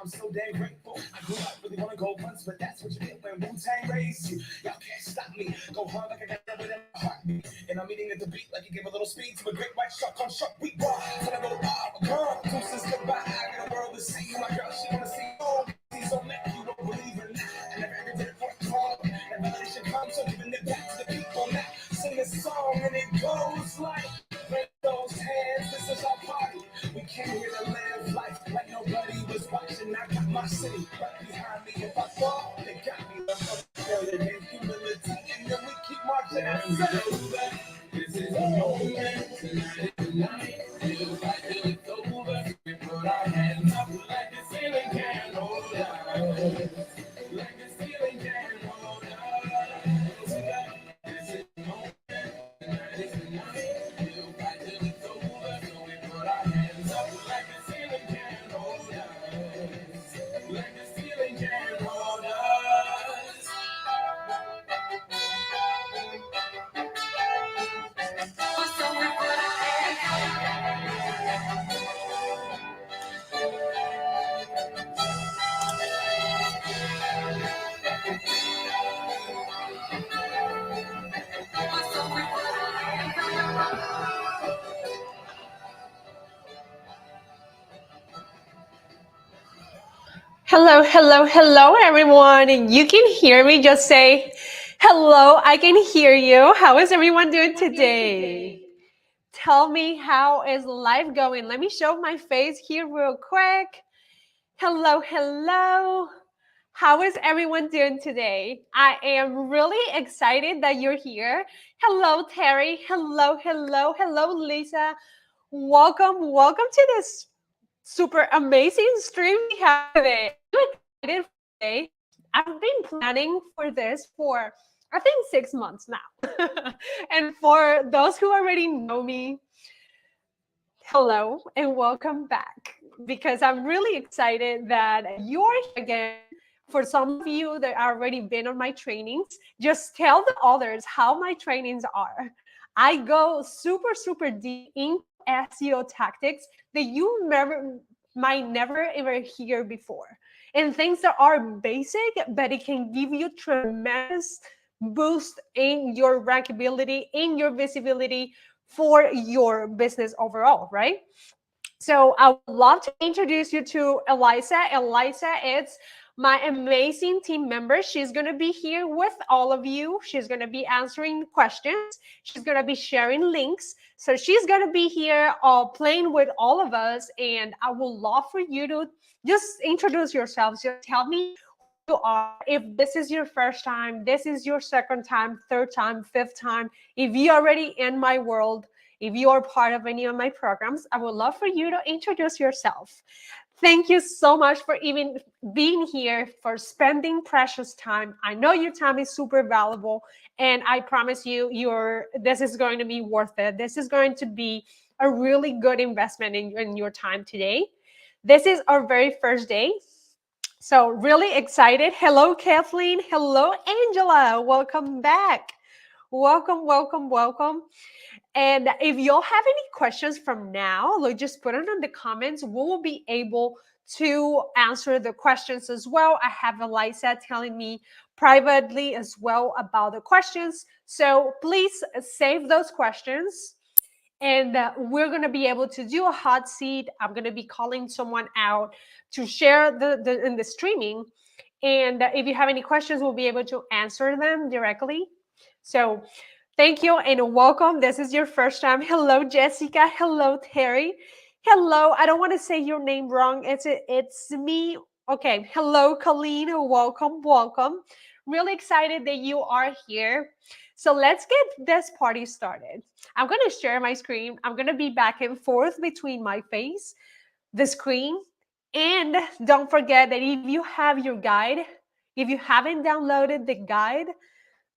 I'm so damn grateful. I grew up really wanna go once, but that's what you get when Wu-Tang raised you. Y'all can't stop me. Go hard like I got rubber in my heartbeat. And I'm eating at the beat like you give a little speed to a great white shark on shark week. Raw. Till I go girl. Deuces goodbye. I got a world to see. My girl, she wanna see all. Please don't make you won't believe her now. And if every day for a call, and revelation comes, so giving it back to the people now. Sing this song and it goes like, raise those hands. This is our party. We came here to live life like nobody was watching. I got my city right behind me. If I fall, they got me. I'm in humility, and then we keep marching. This is a moment. Tonight is the night. Feels like it's over. We put our hands up like the ceiling can't hold us. Like the ceiling can't hold us. This is the moment. Tonight is the night. Feels like it's over. So we put our hands up like the ceiling can't hold us. Like the ceiling can't hold us. Hello, hello, hello, everyone. You can hear me. Just say, hello, I can hear you. How is everyone doing today? Tell me, how is life going? Let me show my face here real quick. Hello, hello. How is everyone doing today? I am really excited that you're here. Hello, Terry. Hello, hello, hello, Lisa. Welcome, welcome to this super amazing stream we have today. I'm excited for today. I've been planning for this for I think 6 months now. And for those who already know me, hello and welcome back, because I'm really excited that you're here again. For some of you that already been on my trainings, just tell the others how my trainings are. I go super, super deep into SEO tactics that you might never ever hear before. And things that are basic, but it can give you tremendous boost in your rankability, in your visibility for your business overall, right? So I would love to introduce you to Eliza. Eliza is my amazing team member. She's going to be here with all of you. She's going to be answering questions. She's going to be sharing links. So she's going to be here playing with all of us. And I would love for you to just introduce yourselves. Just tell me who you are. If this is your first time, this is your second time, third time, fifth time. If you're already in my world, if you are part of any of my programs, I would love for you to introduce yourself. Thank you so much for even being here, for spending precious time. I know your time is super valuable, and I promise you, this is going to be worth it. This is going to be a really good investment in your time today. This is our very first day. So really excited. Hello, Kathleen. Hello, Angela. Welcome back. Welcome, welcome, welcome. And if y'all have any questions from now, just put it in the comments. We will be able to answer the questions as well. I have Eliza telling me privately as well about the questions. So please save those questions. And we're going to be able to do a hot seat. I'm going to be calling someone out to share in the streaming. And if you have any questions, we'll be able to answer them directly. So thank you and welcome. This is your first time. Hello, Jessica. Hello, Terry. Hello. I don't want to say your name wrong. It's me. Okay. Hello, Colleen. Welcome, welcome. Really excited that you are here. So let's get this party started. I'm going to share my screen. I'm going to be back and forth between my face, the screen, and don't forget that if you have your guide, if you haven't downloaded the guide,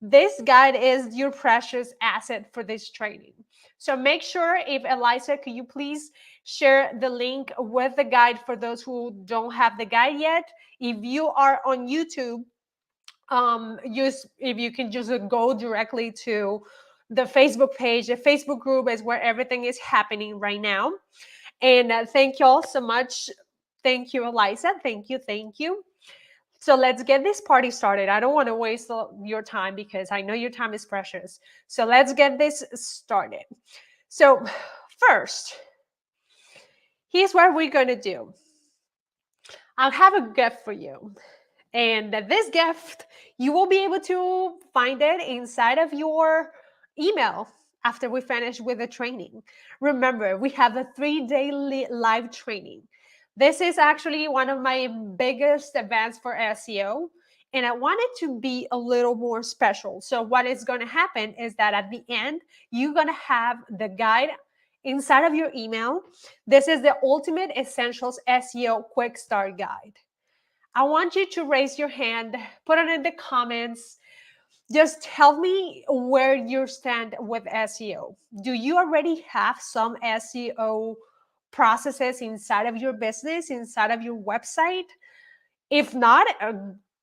This guide is your precious asset for this training. So make sure, if Eliza, could you please share the link with the guide for those who don't have the guide yet? If you are on YouTube, just if you can just go directly to the Facebook page. The Facebook group is where everything is happening right now. And thank you all so much. Thank you, Eliza. Thank you. Thank you. So let's get this party started. I don't want to waste your time because I know your time is precious. So let's get this started. So, first, here's what we're going to do. I have a gift for you. And this gift, you will be able to find it inside of your email after we finish with the training. Remember, we have a 3-day live training. This is actually one of my biggest events for SEO, and I want it to be a little more special. So what is going to happen is that at the end, you're going to have the guide inside of your email. This is the Ultimate Essentials SEO Quick Start Guide. I want you to raise your hand, put it in the comments. Just tell me where you stand with SEO. Do you already have some SEO processes inside of your business, inside of your website? If not,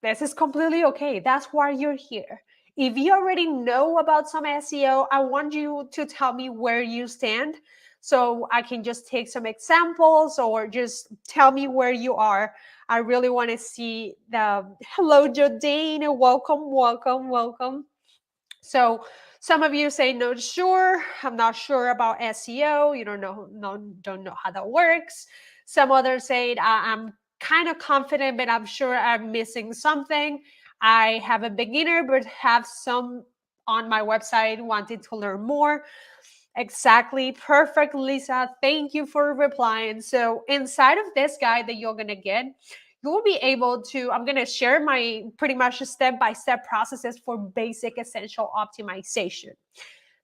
this is completely okay. That's why you're here. If you already know about some SEO, I want you to tell me where you stand so I can just take some examples or just tell me where you are. I really want to see the hello, Jodine. Welcome, welcome, welcome. So some of you say no, sure, I'm not sure about SEO. You don't know how that works. Some others say I'm kind of confident, but I'm sure I'm missing something. I have a beginner, but have some on my website wanting to learn more. Exactly. Perfect, Lisa. Thank you for replying. So inside of this guide that you're going to get, you will be able to, I'm going to share my pretty much step-by-step processes for basic essential optimization.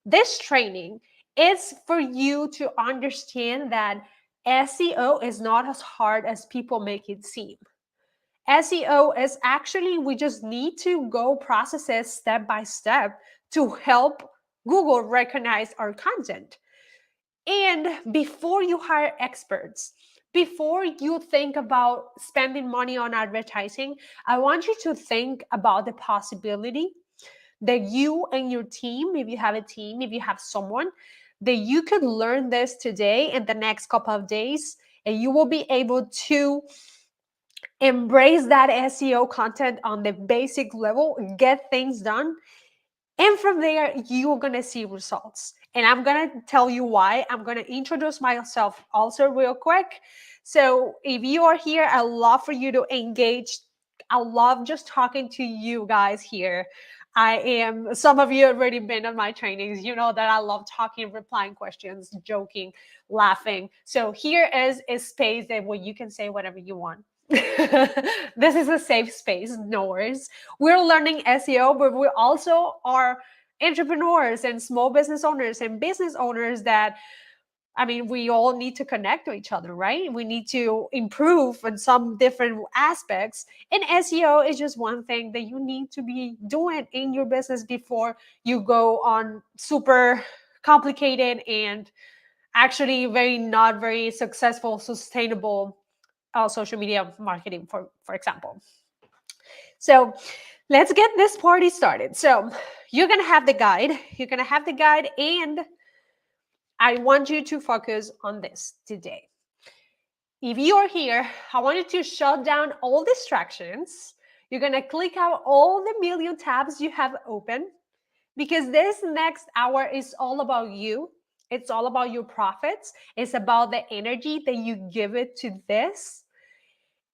This training is for you to understand that SEO is not as hard as people make it seem. SEO is actually, we just need to go processes step by step to help Google recognize our content. And before you hire experts, before you think about spending money on advertising, I want you to think about the possibility that you and your team, if you have a team, if you have someone, that you could learn this today in the next couple of days, and you will be able to embrace that SEO content on the basic level, get things done, and from there, you're going to see results. And I'm going to tell you why. I'm going to introduce myself also real quick. So if you are here, I love for you to engage. I love just talking to you guys here. Some of you already been on my trainings. You know that I love talking, replying questions, joking, laughing. So here is a space that where you can say whatever you want. This is a safe space, no worries. We're learning SEO, but we also are entrepreneurs and small business owners and business owners that, I mean, we all need to connect to each other, right? We need to improve in some different aspects. And SEO is just one thing that you need to be doing in your business before you go on super complicated and actually not very successful, sustainable social media marketing, for example. So let's get this party started. So you're going to have the guide. You're going to have the guide, and I want you to focus on this today. If you're here, I want you to shut down all distractions. You're going to click out all the million tabs you have open, because this next hour is all about you. It's all about your profits. It's about the energy that you give it to this.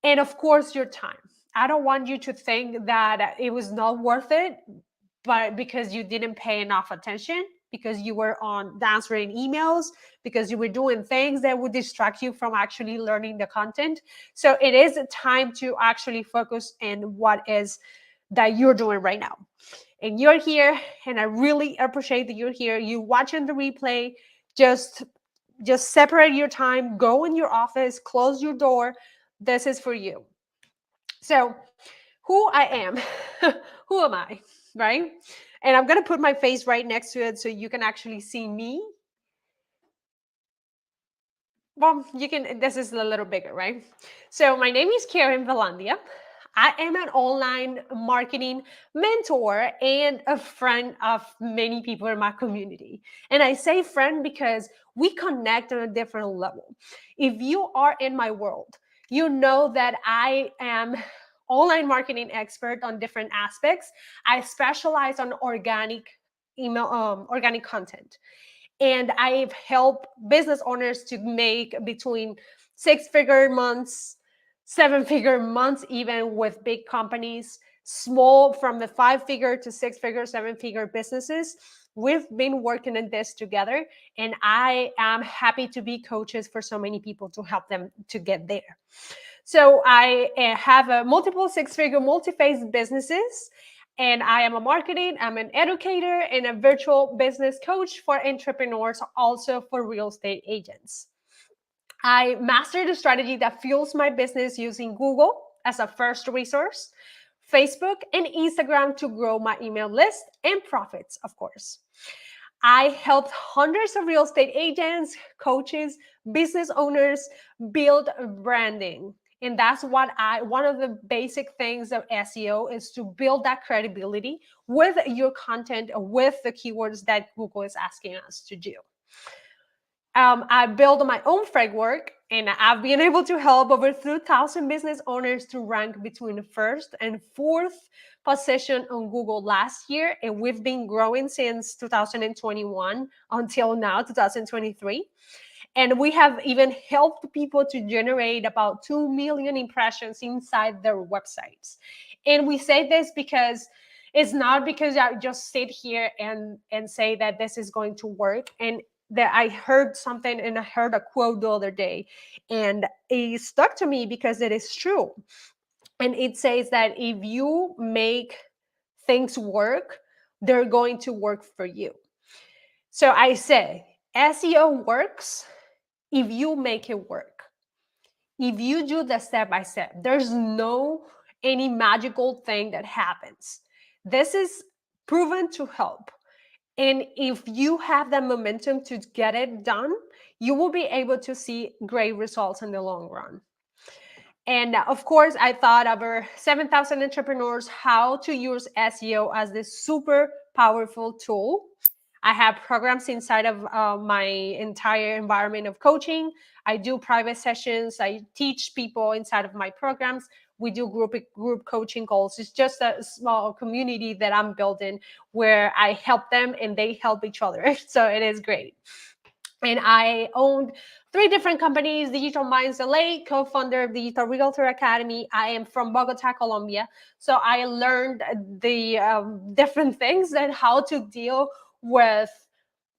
And of course, your time. I don't want you to think that it was not worth it, but because you didn't pay enough attention, because you were on answering emails, because you were doing things that would distract you from actually learning the content. So it is time to actually focus on what is that you're doing right now. And you're here, and I really appreciate that you're here. You watching the replay, just separate your time, go in your office, close your door. This is for you. So who I am, who am I, right? And I'm going to put my face right next to it so you can actually see me. Well, you can, this is a little bigger, right? So my name is Karen Valandia. I am an online marketing mentor and a friend of many people in my community. And I say friend because we connect on a different level. If you are in my world, you know that I am online marketing expert on different aspects. I specialize on organic organic content, and I've helped business owners to make between 6-figure months, 7-figure months, even with big companies, small from the 5-figure to 6-figure, 7-figure businesses. We've been working on this together, and I am happy to be coaches for so many people to help them to get there. So I have a multiple 6-figure multi-phase businesses, and I am a marketing, I'm an educator, and a virtual business coach for entrepreneurs, also for real estate agents. I mastered a strategy that fuels my business using Google as a first resource, Facebook and Instagram to grow my email list and profits, of course. I helped hundreds of real estate agents, coaches, business owners build branding. And that's one of the basic things of SEO is to build that credibility with your content, with the keywords that Google is asking us to do. I built my own framework, and I've been able to help over 2,000 business owners to rank between the first and fourth position on Google last year. And we've been growing since 2021 until now, 2023. And we have even helped people to generate about 2 million impressions inside their websites. And we say this because it's not because I just sit here and say that this is going to work. And that I heard something, and I heard a quote the other day, and it stuck to me because it is true. And it says that if you make things work, they're going to work for you. So I say SEO works if you make it work. If you do the step by step, there's no any magical thing that happens. This is proven to help. And if you have that momentum to get it done, you will be able to see great results in the long run. And of course, I thought over 7,000 entrepreneurs how to use SEO as this super powerful tool. I have programs inside of my entire environment of coaching. I do private sessions. I teach people inside of my programs. We do group coaching calls. It's just a small community that I'm building where I help them and they help each other. So it is great. And I owned 3 different companies: Digital Minds LA, co-founder of Digital Realtor Academy. I am from Bogota, Colombia. So I learned the different things and how to deal with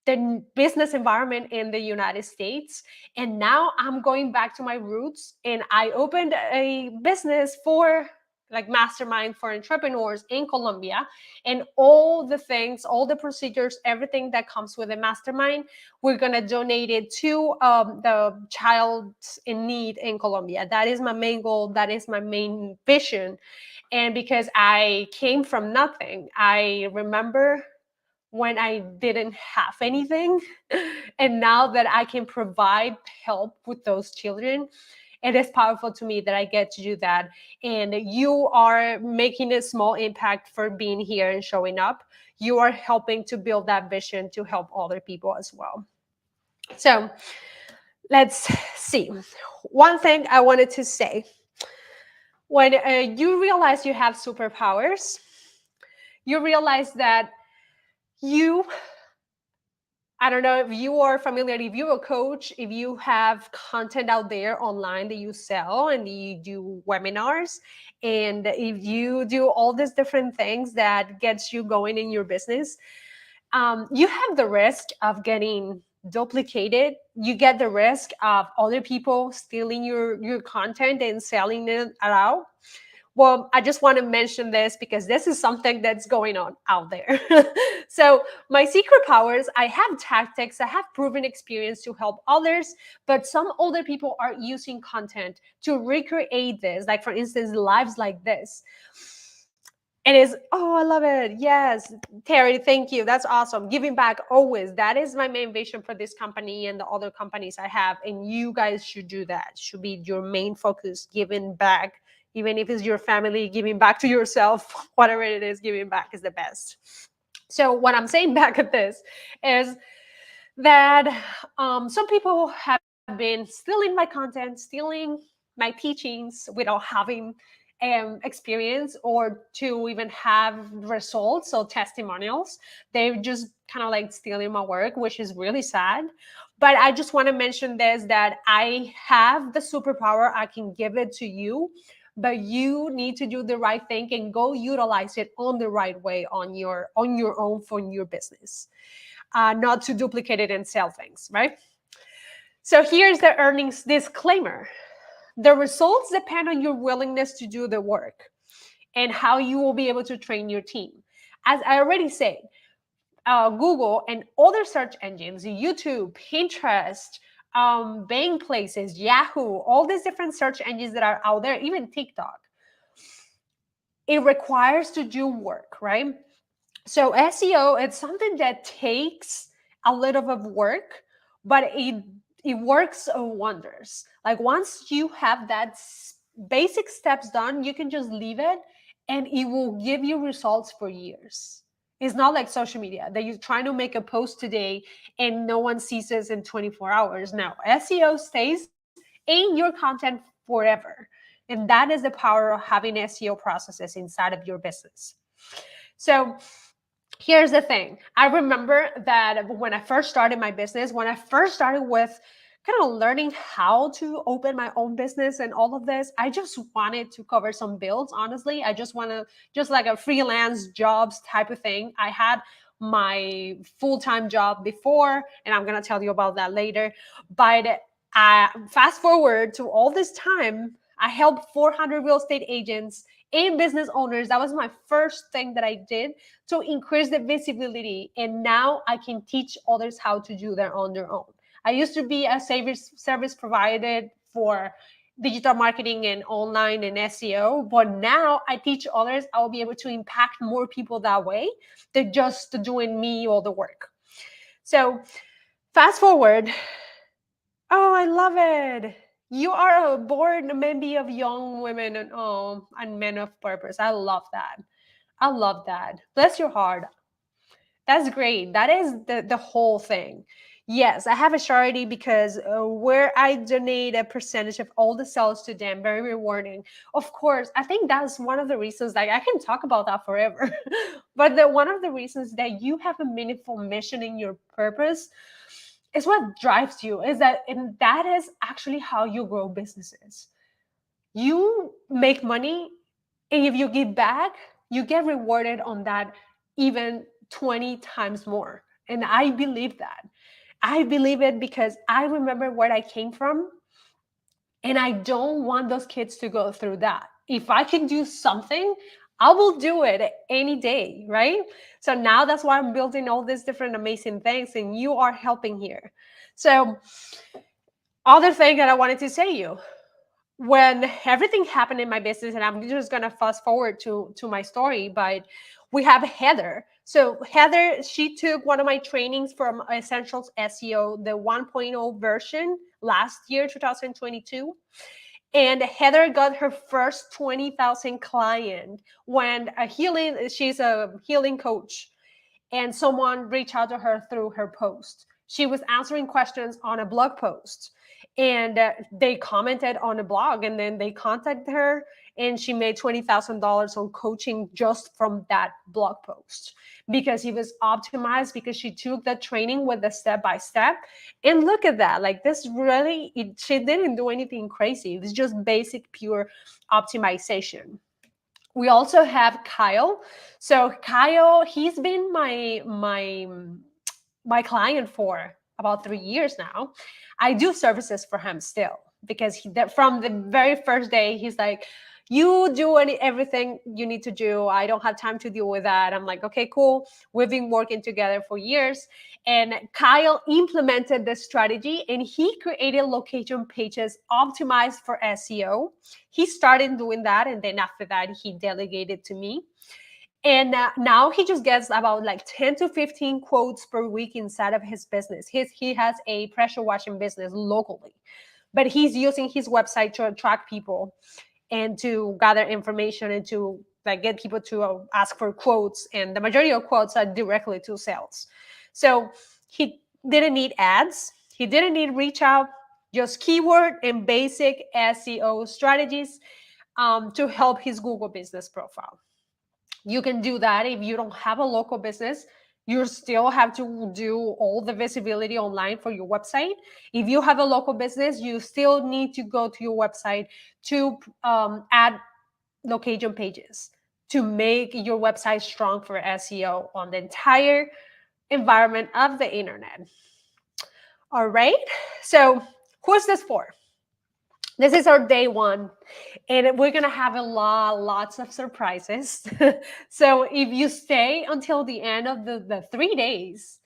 the business environment in the United States. And now I'm going back to my roots, and I opened a business for like mastermind for entrepreneurs in Colombia, and all the things, all the procedures, everything that comes with a mastermind, we're going to donate it to the child in need in Colombia. That is my main goal. That is my main vision. And because I came from nothing, I remember when I didn't have anything. And now that I can provide help with those children, it is powerful to me that I get to do that. And you are making a small impact for being here and showing up. You are helping to build that vision to help other people as well. So let's see. One thing I wanted to say: when you realize you have superpowers, you realize that you I don't know if you are familiar, if you're a coach, if you have content out there online that you sell and you do webinars, and if you do all these different things that gets you going in your business, you have the risk of getting duplicated. You get the risk of other people stealing your content and selling it out. Well, I just want to mention this because this is something that's going on out there. So, my secret powers: I have tactics, I have proven experience to help others, but some older people are using content to recreate this, like, for instance, lives like this. It is, oh, I love it. Yes. Terry, thank you. That's awesome. Giving back always. That is my main vision for this company and the other companies I have. And you guys should do that. Should be your main focus, giving back. Even if it's your family, giving back to yourself, whatever it is, giving back is the best. So what I'm saying back at this is that some people have been stealing my content, stealing my teachings without having experience or to even have results or testimonials. They're just kind of like stealing my work, which is really sad. But I just want to mention this, that I have the superpower. I can give it to you, but you need to do the right thing and go utilize it on the right way on your own for your business, not to duplicate it and sell things, right? So here's the earnings disclaimer. The results depend on your willingness to do the work and how you will be able to train your team. As I already said, Google and other search engines, YouTube, Pinterest, Bang Places, Yahoo, all these different search engines that are out there, even TikTok, it requires to do work, right? So SEO, it's something that takes a little of work, but it works wonders. Like once you have that basic steps done, you can just leave it and it will give you results for years. It's not like social media that you're trying to make a post today and no one sees it in 24 hours. No, SEO stays in your content forever. And that is the power of having SEO processes inside of your business. So here's the thing. I remember that when I first started my business, when I first started with kind of learning how to open my own business and all of this, I just wanted to cover some bills. Honestly, I just want to, just like a freelance jobs type of thing. I had my full-time job before, and I'm going to tell you about that later. But fast forward to all this time, I helped 400 real estate agents and business owners. That was my first thing that I did to increase the visibility. And now I can teach others how to do that on their own. I used to be a service provided for digital marketing and online and SEO, but now I teach others. I will be able to impact more people that way than just doing me all the work. So fast forward. Oh, I love it. You are a board maybe of young women and men of purpose. I love that. I love that. Bless your heart. That's great. That is the whole thing. Yes, I have a charity because where I donate a percentage of all the sales to them, very rewarding. Of course, I think that's one of the reasons, like I can talk about that forever. But one of the reasons that you have a meaningful mission in your purpose is what drives you, is that, and that is actually how you grow businesses. You make money, and if you give back, you get rewarded on that even 20 times more. And I believe that. I believe it because I remember where I came from, and I don't want those kids to go through that. If I can do something, I will do it any day, right? So now that's why I'm building all these different amazing things, and you are helping here. So, other thing that I wanted to say to you, when everything happened in my business, and I'm just gonna fast forward to my story, but we have Heather. So Heather, she took one of my trainings from Essentials SEO, the 1.0 version last year, 2022. And Heather got her first 20,000 client when she's a healing coach, and someone reached out to her through her post. She was answering questions on a blog post, and they commented on the blog, and then they contacted her, and she made $20,000 on coaching just from that blog post because it was optimized, because she took the training with the step by step. And look at that, like this really, she didn't do anything crazy. It was just basic, pure optimization. We also have Kyle. So Kyle, he's been my client for about 3 years now. I do services for him still because from the very first day, he's like, you do everything you need to do. I don't have time to deal with that. I'm like, okay, cool. We've been working together for years. And Kyle implemented the strategy, and he created location pages optimized for SEO. He started doing that, and then after that, he delegated to me. And now he just gets about like 10 to 15 quotes per week inside of his business. He has a pressure washing business locally, but he's using his website to attract people and to gather information and to like get people to ask for quotes. And the majority of quotes are directly to sales. So he didn't need ads. He didn't need reach out, just keyword and basic SEO strategies to help his Google business profile. You can do that if you don't have a local business. You still have to do all the visibility online for your website. If you have a local business, you still need to go to your website to add location pages to make your website strong for SEO on the entire environment of the internet. All right. So, who's this for? This is our day one, and we're gonna have lots of surprises. So if you stay until the end of the 3 days,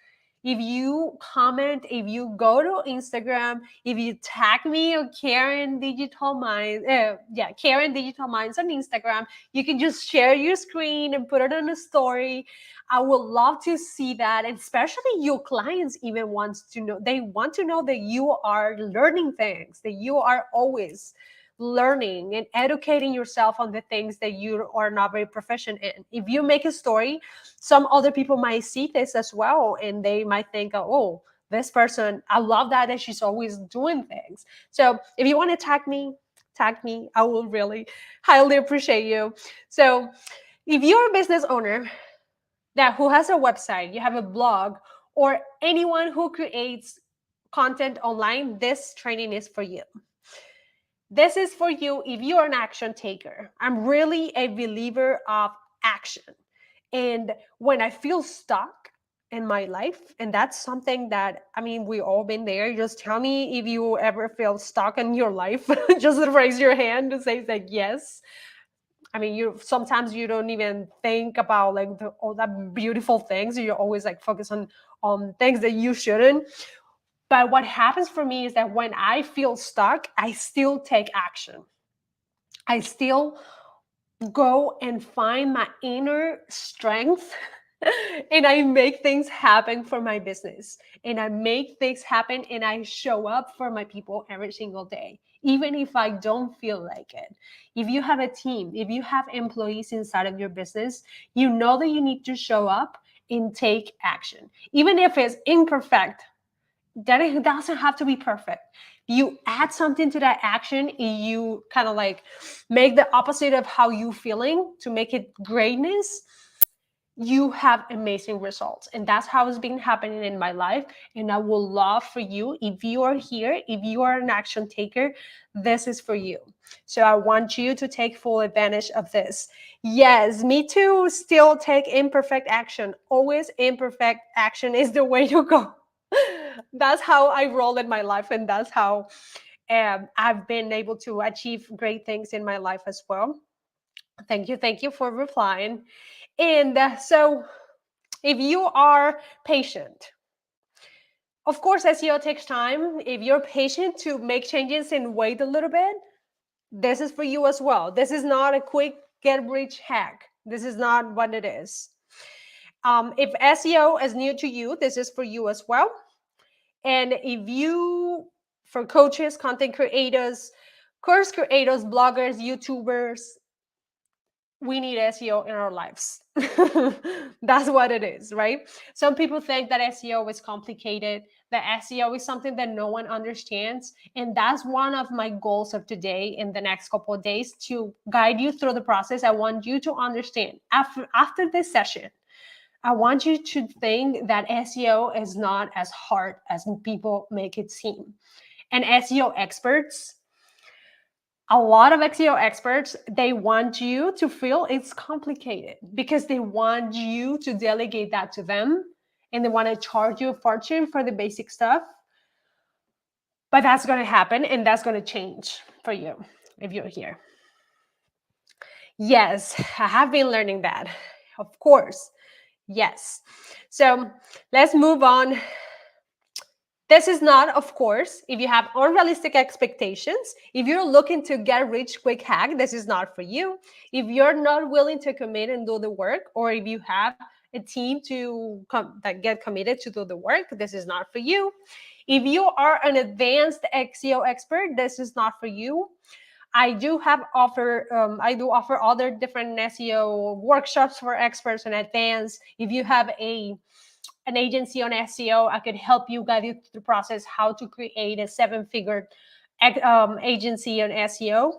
if you comment, if you go to Instagram, if you tag me or Karen Digital Minds, Karen Digital Minds on Instagram, you can just share your screen and put it on a story. I would love to see that, and especially your clients even wants to know. They want to know that you are learning things, that you are always learning and educating yourself on the things that you are not very proficient in. If you make a story, some other people might see this as well, and they might think, oh, this person, I love that she's always doing things. So if you want to tag me. I will really highly appreciate you. So if you're a business owner that who has a website, you have a blog, or anyone who creates content online, this training is for you. This is for you if you're an action taker. I'm really a believer of action. And when I feel stuck in my life, and that's something that, I mean, we all been there. Just tell me if you ever feel stuck in your life. Just raise your hand to say like yes. I mean, you sometimes you don't even think about like all that beautiful things. You're always like focused on things that you shouldn't. But what happens for me is that when I feel stuck, I still take action. I still go and find my inner strength and I make things happen for my business. And I make things happen and I show up for my people every single day, even if I don't feel like it. If you have a team, if you have employees inside of your business, you know that you need to show up and take action. Even if it's imperfect, that it doesn't have to be perfect. You add something to that action and you kind of like make the opposite of how you feeling to make it greatness, you have amazing results. And that's how it's been happening in my life. And I would love for you, if you are here, if you are an action taker, this is for you. So I want you to take full advantage of this. Yes, me too. Still take imperfect action. Always imperfect action is the way to go. That's how I roll in my life. And that's how I've been able to achieve great things in my life as well. Thank you. Thank you for replying. And so, if you are patient, of course, SEO takes time. If you're patient to make changes and wait a little bit, this is for you as well. This is not a quick get rich hack. This is not what it is. If SEO is new to you, this is for you as well. And if you, for coaches, content creators, course creators, bloggers, YouTubers, we need SEO in our lives. That's what it is, right? Some people think that SEO is complicated, that SEO is something that no one understands. And that's one of my goals of today in the next couple of days to guide you through the process. I want you to understand after this session, I want you to think that SEO is not as hard as people make it seem. And SEO experts, a lot of SEO experts, they want you to feel it's complicated because they want you to delegate that to them and they want to charge you a fortune for the basic stuff. But that's going to happen and that's going to change for you if you're here. Yes, I have been learning that. Of course. Yes. So let's move on This is not, of course, if you have unrealistic expectations, if you're looking to get rich quick hack, this is not for you. If you're not willing to commit and do the work, or if you have a team that get committed to do the work, this is not for you. If you are an advanced SEO expert, this is not for you. I do offer other different SEO workshops for experts and advanced. If you have an agency on SEO, I could help you, guide you through the process how to create a seven-figure agency on SEO.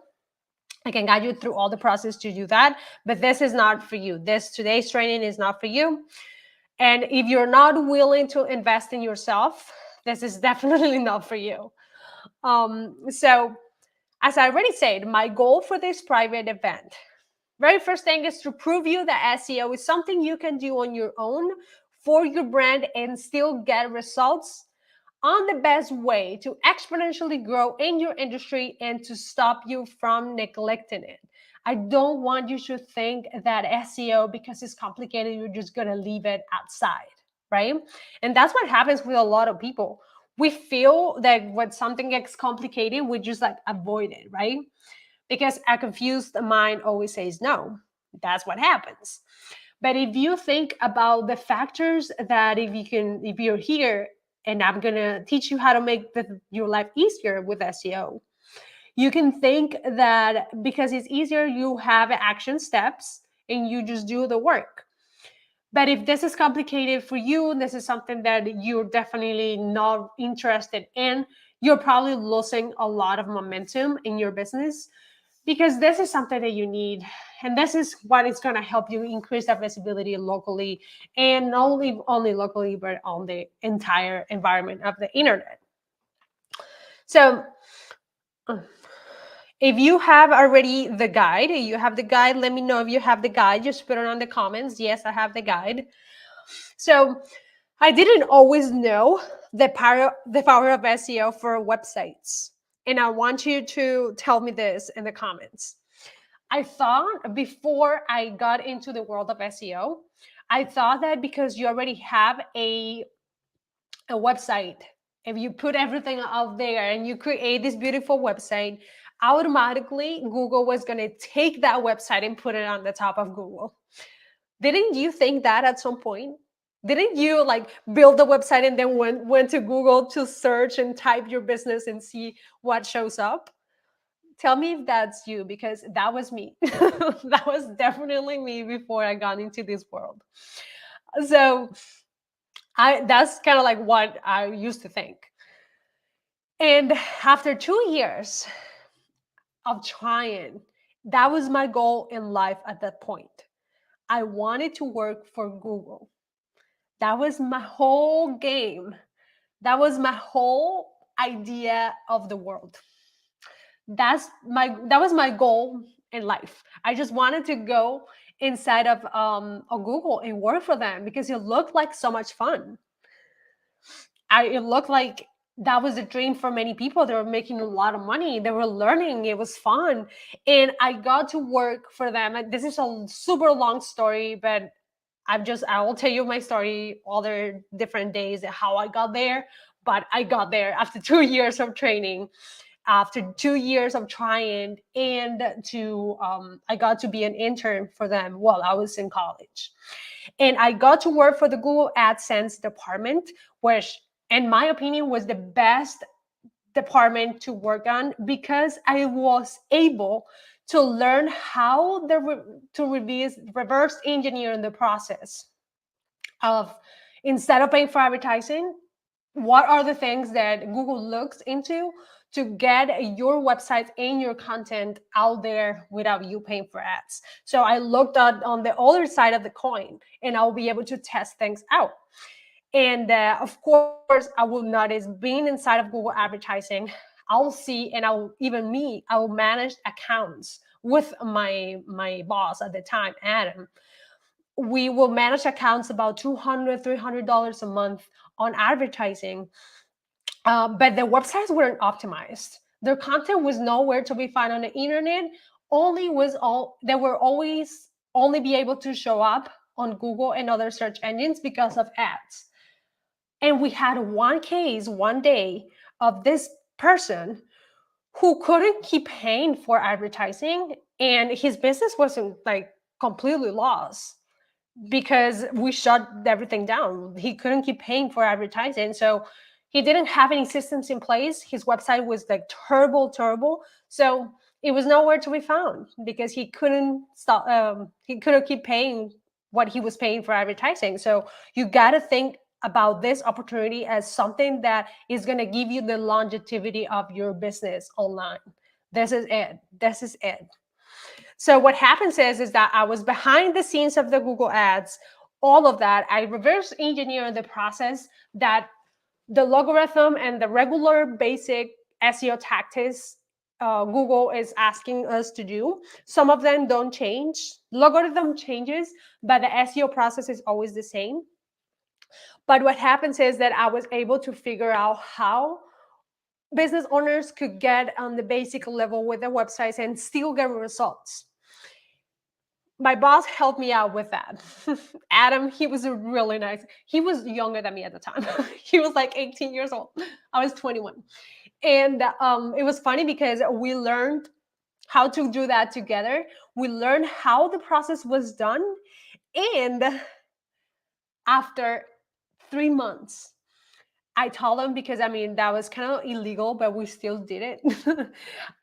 I can guide you through all the process to do that, but this is not for you. Today's training is not for you. And if you're not willing to invest in yourself, this is definitely not for you. So, as I already said, my goal for this private event, very first thing is to prove you that SEO is something you can do on your own for your brand and still get results on the best way to exponentially grow in your industry and to stop you from neglecting it. I don't want you to think that SEO, because it's complicated, you're just going to leave it outside, right? And that's what happens with a lot of people. We feel that when something gets complicated, we just like avoid it, right? Because a confused mind always says no. That's what happens. But if you think about the factors that if you're here and I'm gonna teach you how to make your life easier with SEO, you can think that because it's easier, you have action steps and you just do the work. But if this is complicated for you, this is something that you're definitely not interested in, you're probably losing a lot of momentum in your business, because this is something that you need, and this is what is going to help you increase that visibility locally, and not only locally but on the entire environment of the internet. So if you have already the guide, let me know if you have the guide. Just put it on the comments. Yes, I have the guide. So I didn't always know the power of SEO for websites, and I want you to tell me this in the comments. I thought before I got into the world of SEO, I thought that because you already have a website, if you put everything out there and you create this beautiful website, automatically Google was going to take that website and put it on the top of Google. Didn't you think that at some point? Didn't you like build the website and then went to Google to search and type your business and see what shows up? Tell me if that's you, because that was me. That was definitely me before I got into this world. So that's kind of like what I used to think. And after 2 years of trying, that was my goal in life at that point. I wanted to work for Google. That was my whole game. That was my whole idea of the world. That was my goal in life. I just wanted to go inside of a Google and work for them because it looked like so much fun. It looked like that was a dream for many people. They were making a lot of money. They were learning. It was fun, and I got to work for them. And this is a super long story, but I will tell you my story other different days how I got there. But I got there after 2 years of training, after 2 years of trying, and I got to be an intern for them while I was in college. And I got to work for the Google AdSense department, which, in my opinion, was the best department to work on because I was able to learn how to reverse engineer in the process of, instead of paying for advertising, what are the things that Google looks into to get your website and your content out there without you paying for ads. So I looked at on the other side of the coin, and I'll be able to test things out. And of course, I will notice being inside of Google advertising, I'll see, and I will manage accounts with my boss at the time, Adam. We will manage accounts about $200-$300 a month on advertising, but the websites weren't optimized. Their content was nowhere to be found on the internet. They were always only be able to show up on Google and other search engines because of ads. And we had one case one day of this person who couldn't keep paying for advertising, and his business wasn't like completely lost because we shut everything down. He couldn't keep paying for advertising. So he didn't have any systems in place. His website was like terrible. So it was nowhere to be found because he couldn't stop, he couldn't keep paying what he was paying for advertising. So you got to think about this opportunity as something that is going to give you the longevity of your business online. This is it. This is it. So what happens is that I was behind the scenes of the Google ads, all of that. I reverse engineer the process that the logarithm and the regular basic SEO tactics Google is asking us to do. Some of them don't change. Logarithm changes, but the SEO process is always the same. But what happens is that I was able to figure out how business owners could get on the basic level with their websites and still get results. My boss helped me out with that. Adam, he was a really nice. He was younger than me at the time. He was like 18 years old. I was 21. And it was funny because we learned how to do that together. We learned how the process was done. And after 3 months, I told him, because I mean that was kind of illegal, but we still did it.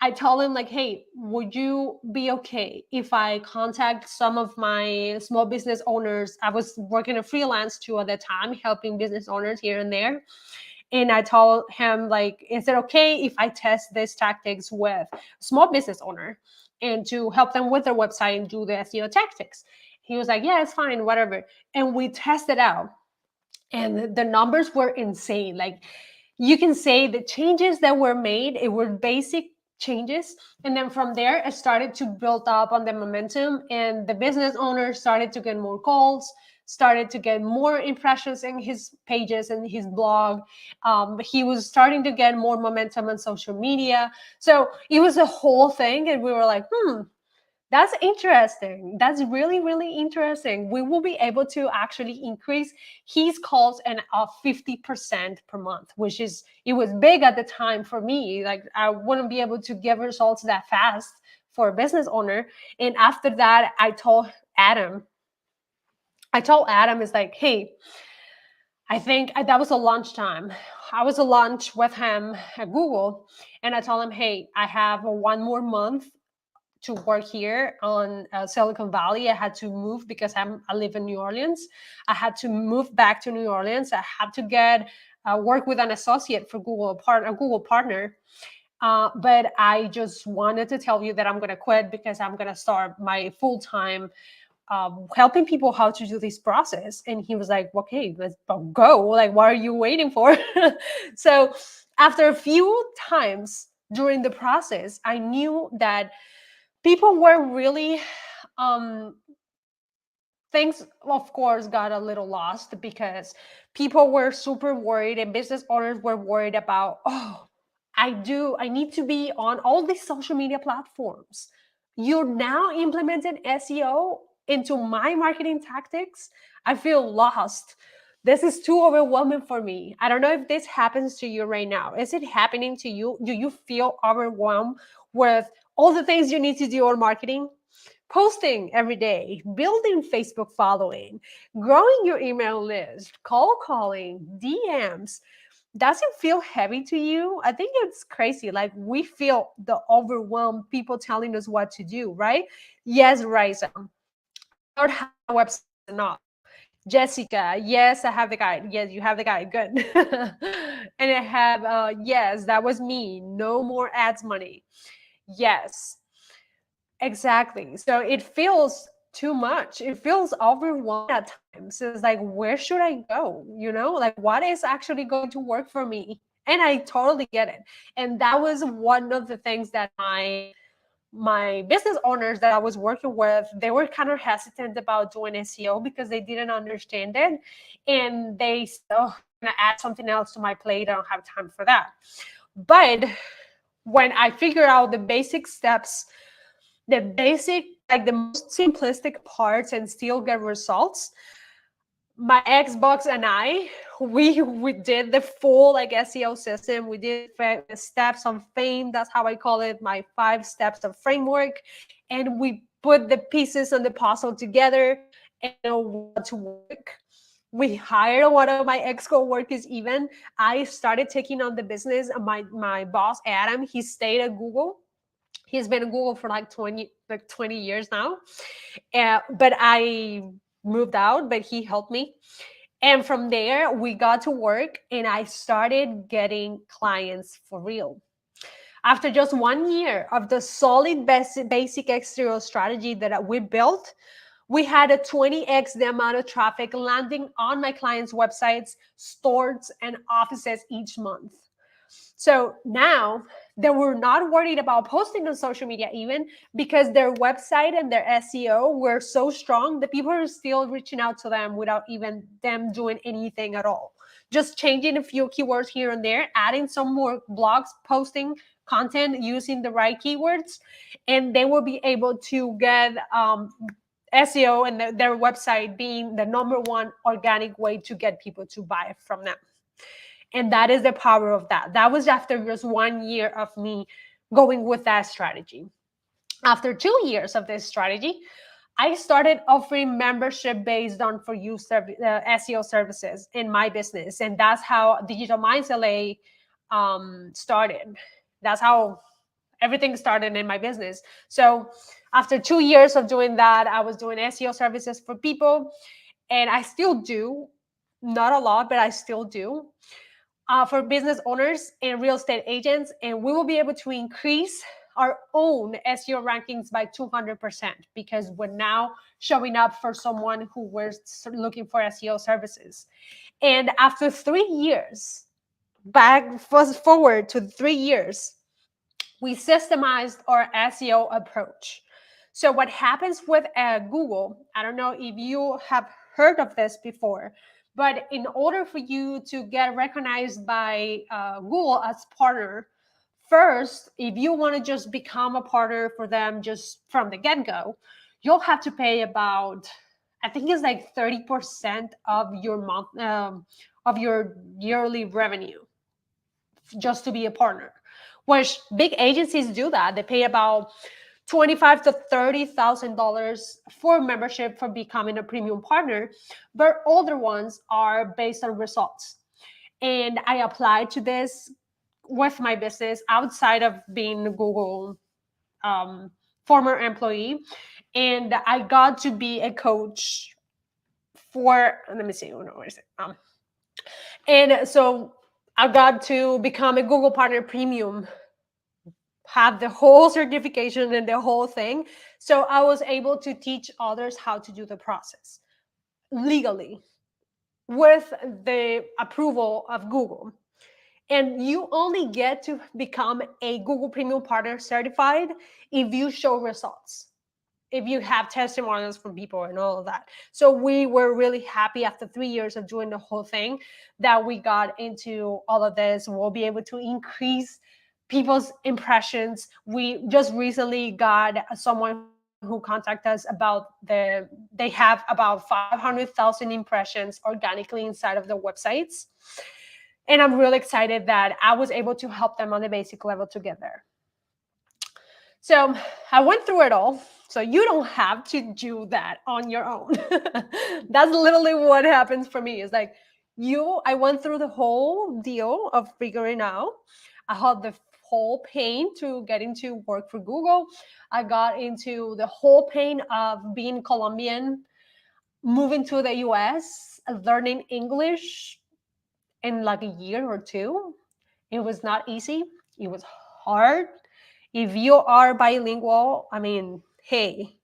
I told him like, "Hey, would you be okay if I contact some of my small business owners?" I was working a freelance too at the time, helping business owners here and there. And I told him like, "Is it okay if I test these tactics with small business owner and to help them with their website and do the SEO tactics?" He was like, "Yeah, it's fine, whatever." And we tested out, and the numbers were insane. Like, you can say the changes that were made, it were basic changes, and then from there it started to build up on the momentum, and the business owner started to get more calls, started to get more impressions in his pages and his blog. He was starting to get more momentum on social media. So it was a whole thing, and we were like, that's interesting. That's really interesting. We will be able to actually increase his calls and 50% per month, which is, it was big at the time for me. Like, I wouldn't be able to give results that fast for a business owner. And after that, Adam, is like, "Hey, I think that was a lunchtime. I was a lunch with him at Google, and I told him, "Hey, I have one more month to work here on Silicon Valley. I had to move because I live in New Orleans. I had to move back to New Orleans. I had to get work with an associate for a Google partner. But I just wanted to tell you that I'm going to quit because I'm going to start my full time helping people how to do this process." And he was like, "Okay, let's go. Like, what are you waiting for?" So after a few times during the process, I knew that people were really um things, of course, got a little lost because people were super worried, and business owners were worried about, "Oh, I need to be on all these social media platforms. You're now implementing SEO into my marketing tactics. I feel lost. This is too overwhelming for me." I don't know if this happens to you right now. Is it happening to you? Do you feel overwhelmed with all the things you need to do on marketing? Posting every day, building Facebook following, growing your email list, cold calling, DMs. Doesn't feel heavy to you? I think it's crazy. Like, we feel the overwhelmed people telling us what to do, right? Yes, Raisa. I don't have a website enough. Jessica, yes, I have the guide. Yes, you have the guide. Good. And I have, yes, that was me. No more ads money. Yes. Exactly. So it feels too much. It feels overwhelming at times. It's like, where should I go? Like, what is actually going to work for me? And I totally get it. And that was one of the things that my business owners that I was working with, they were kind of hesitant about doing SEO because they didn't understand it. And they said, "Oh, I'm gonna add something else to my plate. I don't have time for that." But when I figure out the basic steps, like the most simplistic parts, and still get results, my Xbox and I, we did the full like SEO system. We did the steps on fame. That's how I call it, my 5 steps of framework. And we put the pieces on the puzzle together, and we got to work. We hired one of my ex co-workers even. I started taking on the business. My boss, Adam, he stayed at Google. He's been at Google for like 20 years now. But I moved out, but he helped me. And from there, we got to work and I started getting clients for real. After just 1 year of the solid basic exterior strategy that we built, we had a 20x the amount of traffic landing on my clients' websites, stores, and offices each month. So now they were not worried about posting on social media even, because their website and their SEO were so strong that people are still reaching out to them without even them doing anything at all. Just changing a few keywords here and there, adding some more blogs, posting content using the right keywords, and they will be able to get SEO and their website being the number one organic way to get people to buy from them. And that is the power of that. That was after just 1 year of me going with that strategy. After 2 years of this strategy, I started offering membership based on for you SEO services in my business. And that's how Digital Minds LA started. That's how everything started in my business. So after 2 years of doing that, I was doing SEO services for people. And I still do, not a lot, but I still do, for business owners and real estate agents, and we will be able to increase our own SEO rankings by 200% because we're now showing up for someone who was looking for SEO services. And after 3 years, back fast forward to 3 years, we systemized our SEO approach. So what happens with Google, I don't know if you have heard of this before, but in order for you to get recognized by Google as partner, first, if you want to just become a partner for them just from the get-go, you'll have to pay about, I think it's like 30% of your month of your yearly revenue just to be a partner. Which big agencies do that. They pay about $25 to $30,000 for membership for becoming a premium partner, but other ones are based on results. And I applied to this with my business outside of being a Google former employee, and I got to be a coach for. Let me see. Where is it? And so I got to become a Google Partner Premium, have the whole certification and the whole thing. So I was able to teach others how to do the process legally with the approval of Google. And you only get to become a Google Premium Partner certified if you show results, if you have testimonials from people and all of that. So we were really happy after 3 years of doing the whole thing that we got into all of this. We'll be able to increase people's impressions. We just recently got someone who contacted us about they have about 500,000 impressions organically inside of their websites. And I'm really excited that I was able to help them on the basic level to get there. So I went through it all. So you don't have to do that on your own. That's literally what happens for me. It's like I went through the whole deal of figuring out. I had the whole pain to get into work for Google. I got into the whole pain of being Colombian, moving to the US, learning English in like a year or two. It was not easy. It was hard. If you are bilingual, I mean, hey,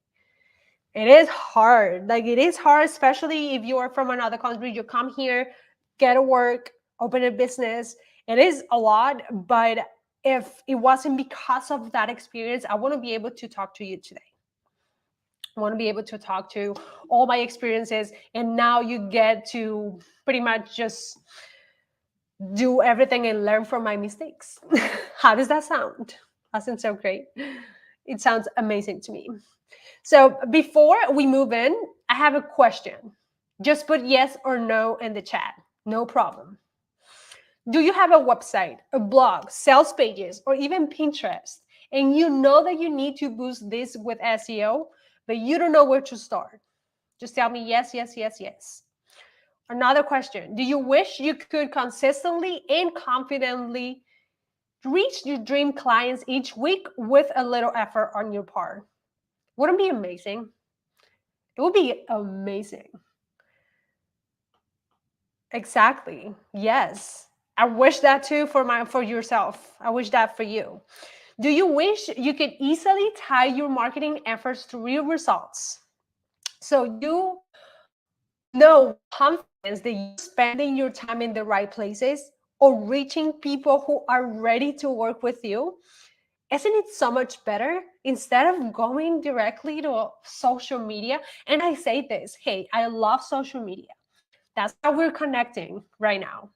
it is hard. Like it is hard, especially if you are from another country. You come here, get a work, open a business. It is a lot, but if it wasn't because of that experience, I want to be able to talk to you today. I want to be able to talk to all my experiences, and now you get to pretty much just do everything and learn from my mistakes. How does that sound? Doesn't sound great. It sounds amazing to me. So before we move in, I have a question. Just put yes or no in the chat. No problem. Do you have a website, a blog, sales pages, or even Pinterest? And you know that you need to boost this with SEO, but you don't know where to start? Just tell me yes, yes, yes, yes. Another question. Do you wish you could consistently and confidently reach your dream clients each week with a little effort on your part? Wouldn't it be amazing? It would be amazing. Exactly. Yes. I wish that too for yourself. I wish that for you. Do you wish you could easily tie your marketing efforts to real results? So you know with confidence that you're spending your time in the right places or reaching people who are ready to work with you? Isn't it so much better instead of going directly to social media? And I say this, hey, I love social media. That's how we're connecting right now.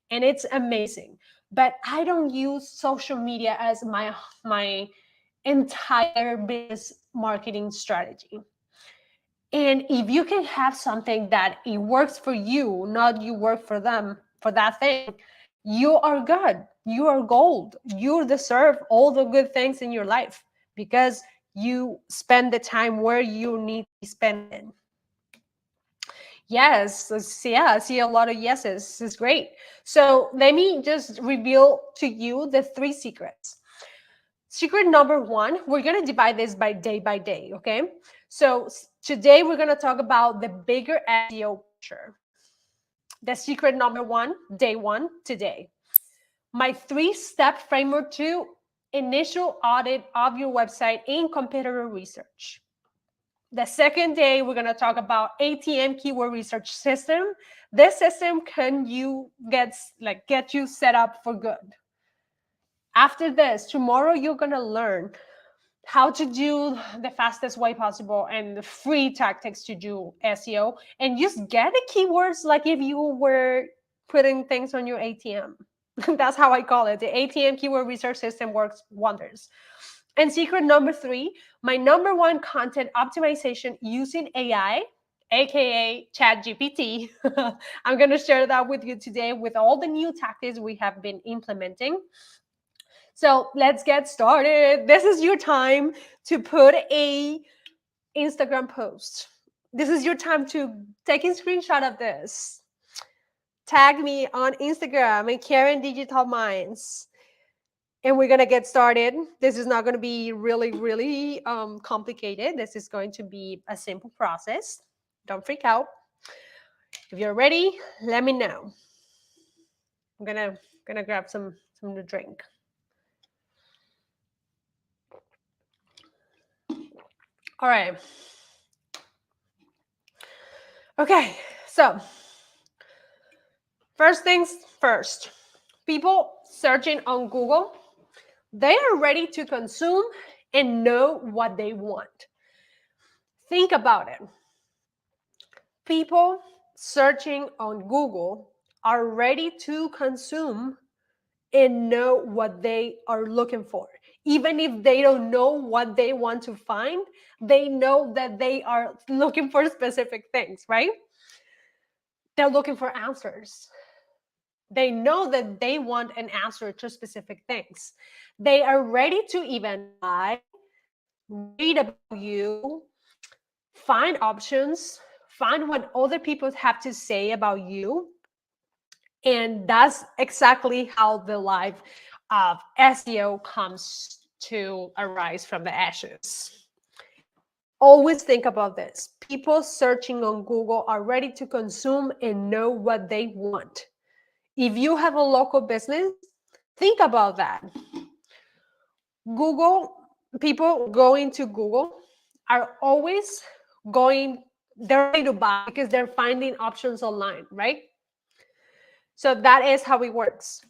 And it's amazing. But I don't use social media as my entire business marketing strategy. And if you can have something that it works for you, not you work for them for that thing, you are good. You are gold. You deserve all the good things in your life because you spend the time where you need to be spending. Yes, yeah, I see a lot of yeses. This is great. So let me just reveal to you the 3 secrets. Secret number 1, we're going to divide this by day, okay? So today we're going to talk about the bigger SEO picture. The secret number 1, day 1, today. My 3-step framework to initial audit of your website in competitor research. The second day, we're going to talk about ATM keyword research system. This system can get you set up for good. After this, tomorrow you're going to learn how to do the fastest way possible and the free tactics to do SEO and just get the keywords like if you were putting things on your ATM. That's how I call it. The ATM keyword research system works wonders. And secret number 3, my number 1 content optimization using AI, aka ChatGPT. I'm going to share that with you today with all the new tactics we have been implementing. So let's get started. This is your time to put a Instagram post. This is your time to take a screenshot of this. Tag me on Instagram and Karen Digital Minds. And we're gonna get started. This is not gonna be really complicated. This is going to be a simple process. Don't freak out. If you're ready, let me know. I'm gonna grab some to drink. All right. Okay, so first things first. People searching on Google, they are ready to consume and know what they want. Think about it. People searching on Google are ready to consume and know what they are looking for. Even if they don't know what they want to find, they know that they are looking for specific things, right? They're looking for answers. They know that they want an answer to specific things. They are ready to even buy, read about you, find options, find what other people have to say about you. And that's exactly how the life of SEO comes to arise from the ashes. Always think about this. People searching on Google are ready to consume and know what they want. If you have a local business, think about that. Google, people going to Google are always they're ready to buy because they're finding options online, right? So that is how it works.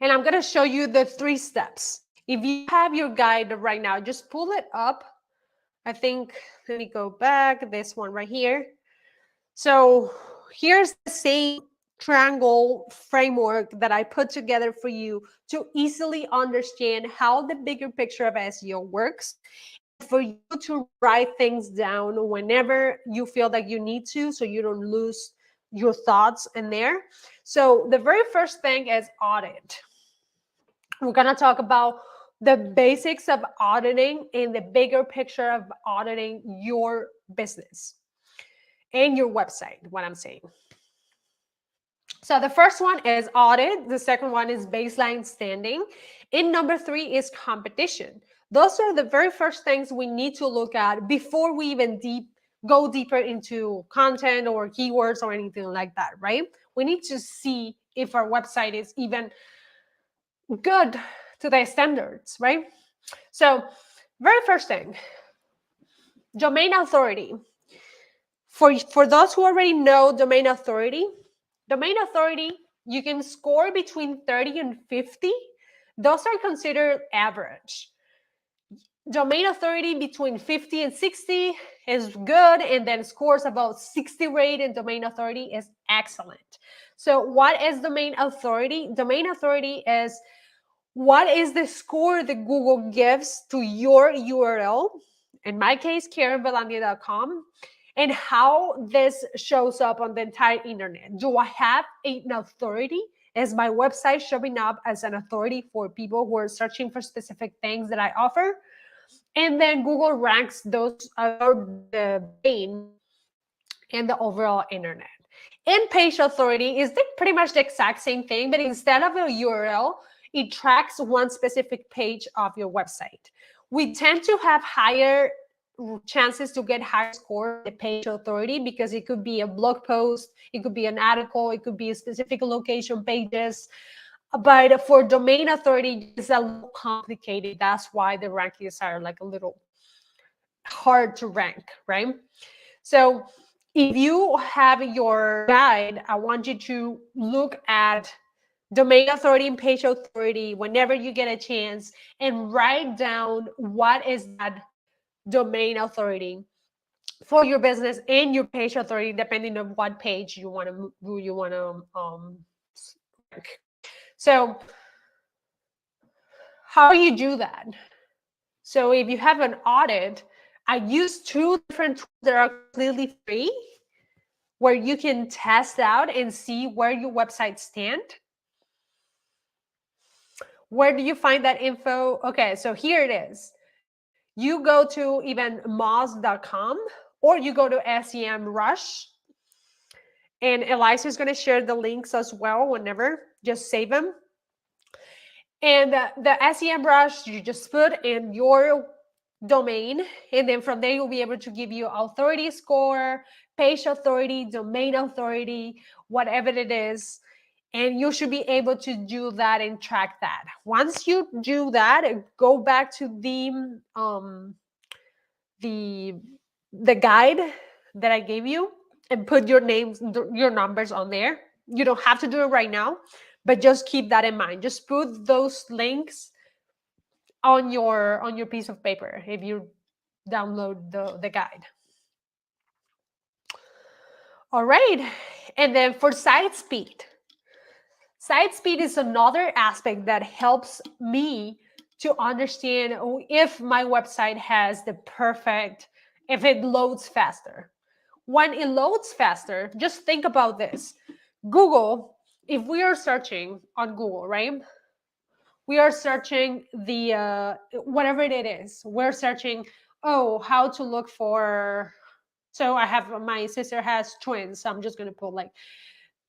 And I'm going to show you the 3 steps. If you have your guide right now, just pull it up. I think, let me go back, this one right here. So here's the same triangle framework that I put together for you to easily understand how the bigger picture of SEO works for you to write things down whenever you feel that you need to, so you don't lose your thoughts in there. So the very first thing is audit. We're going to talk about the basics of auditing and the bigger picture of auditing your business and your website, what I'm saying. So the first one is audit. The second one is baseline standing. And number three is competition. Those are the very first things we need to look at before we even go deeper into content or keywords or anything like that, right? We need to see if our website is even good to their standards, right? So very first thing, domain authority. For those who already know domain authority, you can score between 30 and 50. Those are considered average. Domain authority between 50 and 60 is good, and then scores about 60 rate in domain authority is excellent. So what is domain authority? Domain authority is what is the score that Google gives to your URL, in my case, KarenVelandia.com, and how this shows up on the entire internet. Do I have an authority? Is my website showing up as an authority for people who are searching for specific things that I offer? And then Google ranks those the domain and the overall internet. And page authority is pretty much the exact same thing, but instead of a URL, it tracks one specific page of your website. We tend to have higher chances to get higher score the page authority because it could be a blog post, it could be an article, it could be a specific location pages. But for domain authority, it's a little complicated. That's why the rankings are like a little hard to rank, right? So if you have your guide, I want you to look at domain authority and page authority whenever you get a chance and write down what is that domain authority for your business and your page authority, depending on what page you want to rank. So how do you do that? So if you have an audit, I use two different tools that are completely free, where you can test out and see where your website stand. Where do you find that info? Okay, so here it is. You go to even moz.com or you go to SEMrush. And Eliza is going to share the links as well whenever. Just save them. And the SEMrush, you just put in your domain, and then from there you'll be able to give you authority score, page authority, domain authority, whatever it is, and you should be able to do that and track that. Once you do that, go back to the guide that I gave you and put your names, your numbers on there. You don't have to do it right now, but just keep that in mind. Just put those links on your piece of paper if you download the guide. All right. And then for site speed. Site speed is another aspect that helps me to understand if my website has the perfect, if it loads faster. When it loads faster, just think about this. Google, if we are searching on Google, right? We are searching the whatever it is. We're searching, how to look for. So I have, my sister has twins. So I'm just gonna put like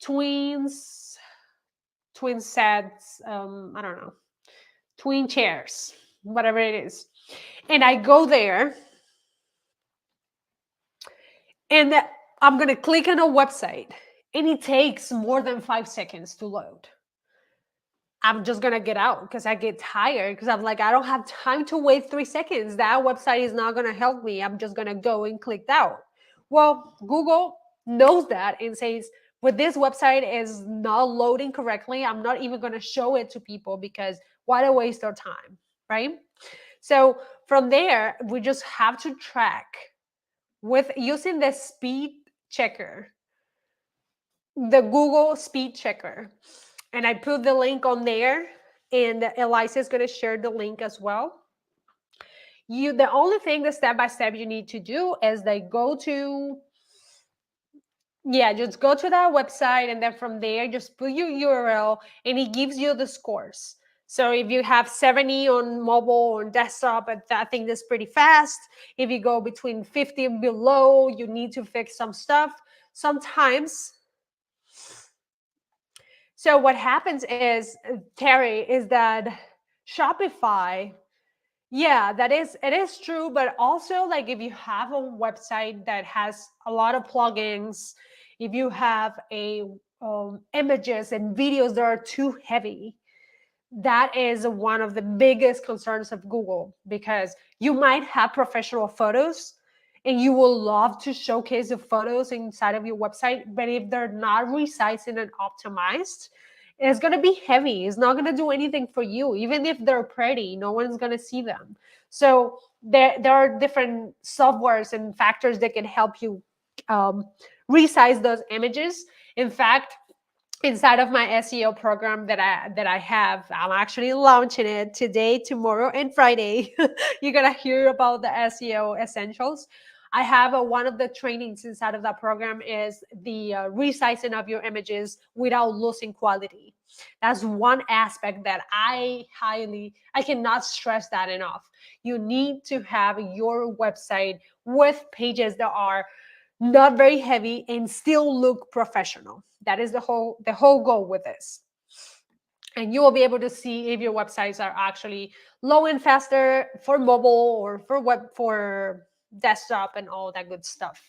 twins, twin sets. I don't know, twin chairs, whatever it is. And I go there, and I'm gonna click on a website, and it takes more than 5 seconds to load. I'm just gonna get out because I get tired, because I'm like, I don't have time to wait 3 seconds. That website is not gonna help me. I'm just gonna go and click out. Well, Google knows that and says, but this website is not loading correctly. I'm not even gonna show it to people because why waste their time, right? So from there, we just have to track with using the speed checker, the Google speed checker. And I put the link on there, and Eliza is going to share the link as well. The only thing, the step by step you need to do is like go to, yeah, just go to that website, and then from there just put your URL, and it gives you the scores. So if you have 70 on mobile or desktop, I think that's pretty fast. If you go between 50 and below, you need to fix some stuff sometimes. So what happens is, Terry, is that Shopify, yeah, it is true, but also like if you have a website that has a lot of plugins, if you have a images and videos that are too heavy, that is one of the biggest concerns of Google, because you might have professional photos and you will love to showcase the photos inside of your website, but if they're not resized and optimized, it's going to be heavy. It's not going to do anything for you. Even if they're pretty, no one's going to see them. So there are different softwares and factors that can help you um, resize those images. In fact, inside of my SEO program that I have, I'm actually launching it today, tomorrow, and Friday. You're gonna hear about the SEO essentials. I have one of the trainings inside of that program is the resizing of your images without losing quality. That's one aspect that I cannot stress that enough. You need to have your website with pages that are not very heavy and still look professional. That is the whole goal with this. And you will be able to see if your websites are actually low and faster for mobile or for desktop and all that good stuff.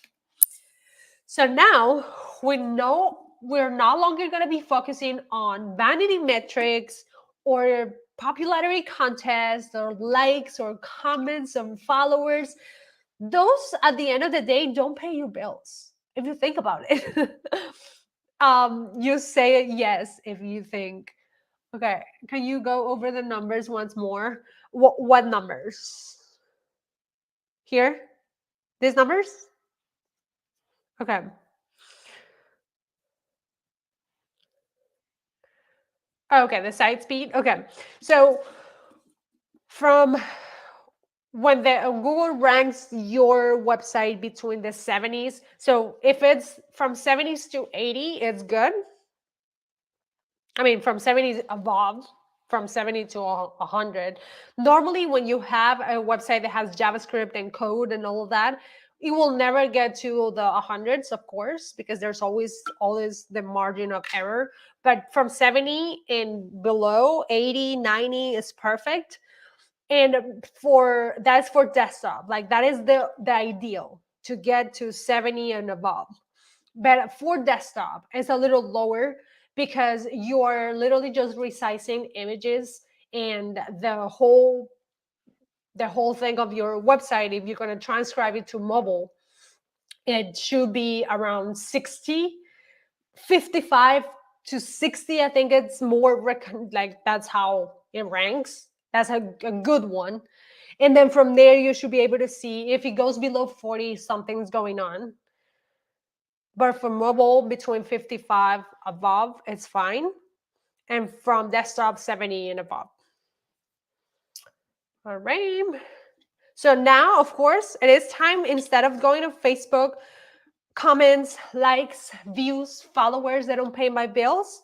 So now we know we're no longer going to be focusing on vanity metrics or popularity contests or likes or comments and followers. Those at the end of the day don't pay your bills if you think about it. You say yes if you think, okay, can you go over the numbers once more? What numbers here? These numbers? Okay. Okay, the site speed. Okay. So from when the Google ranks your website between the 70s, so if it's from 70s to 80, it's good. I mean, from 70 above, from 70 to 100. Normally, when you have a website that has JavaScript and code and all of that, it will never get to the hundreds, of course, because there's always the margin of error. But from 70 and below, 80, 90 is perfect. And that's for desktop. Like that is the ideal, to get to 70 and above. But for desktop, it's a little lower because you are literally just resizing images, and the whole thing of your website, if you're going to transcribe it to mobile, it should be around 60, 55 to 60. I think it's more like that's how it ranks. That's a good one. And then from there, you should be able to see if it goes below 40, something's going on. But for mobile, between 55 above, it's fine. And from desktop, 70 and above. All right. So now, of course, it is time, instead of going to Facebook, comments, likes, views, followers that don't pay my bills,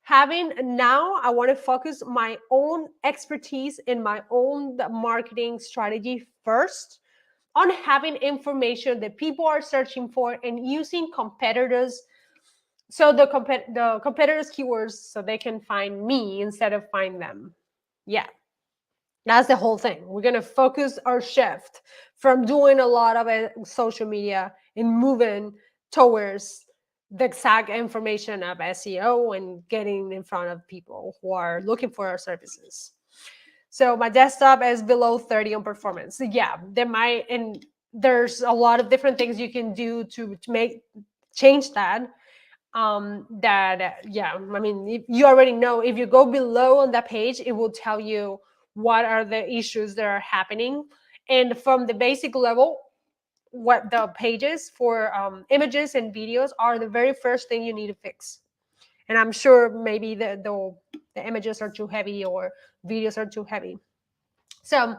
I want to focus my own expertise in my own marketing strategy first, on having information that people are searching for and using competitors. So the competitors' keywords, so they can find me instead of find them. Yeah, that's the whole thing. We're gonna focus our shift from doing a lot of social media and moving towards the exact information of SEO and getting in front of people who are looking for our services. So my desktop is below 30 on performance. So yeah, there's a lot of different things you can do to change that. Yeah, I mean, you already know, if you go below on that page, it will tell you what are the issues that are happening. And from the basic level, what the pages for images and videos are the very first thing you need to fix. And I'm sure maybe the images are too heavy or videos are too heavy. So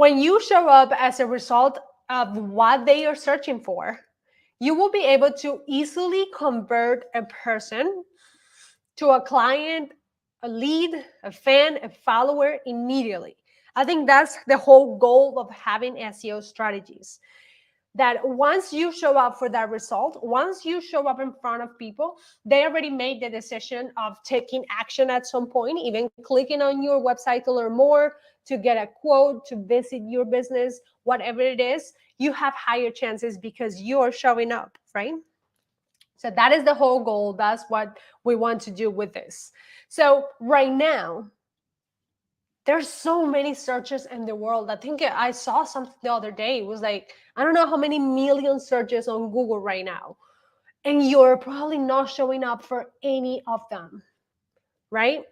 When you show up as a result of what they are searching for, you will be able to easily convert a person to a client, a lead, a fan, a follower immediately. I think that's the whole goal of having SEO strategies. That once you show up for that result, once you show up in front of people, they already made the decision of taking action at some point, even clicking on your website to learn more, to get a quote, to visit your business, whatever it is, you have higher chances because you are showing up, right? So that is the whole goal. That's what we want to do with this. So right now, there's so many searches in the world. I think I saw something the other day. It was like, I don't know how many million searches on Google right now. And you're probably not showing up for any of them, right?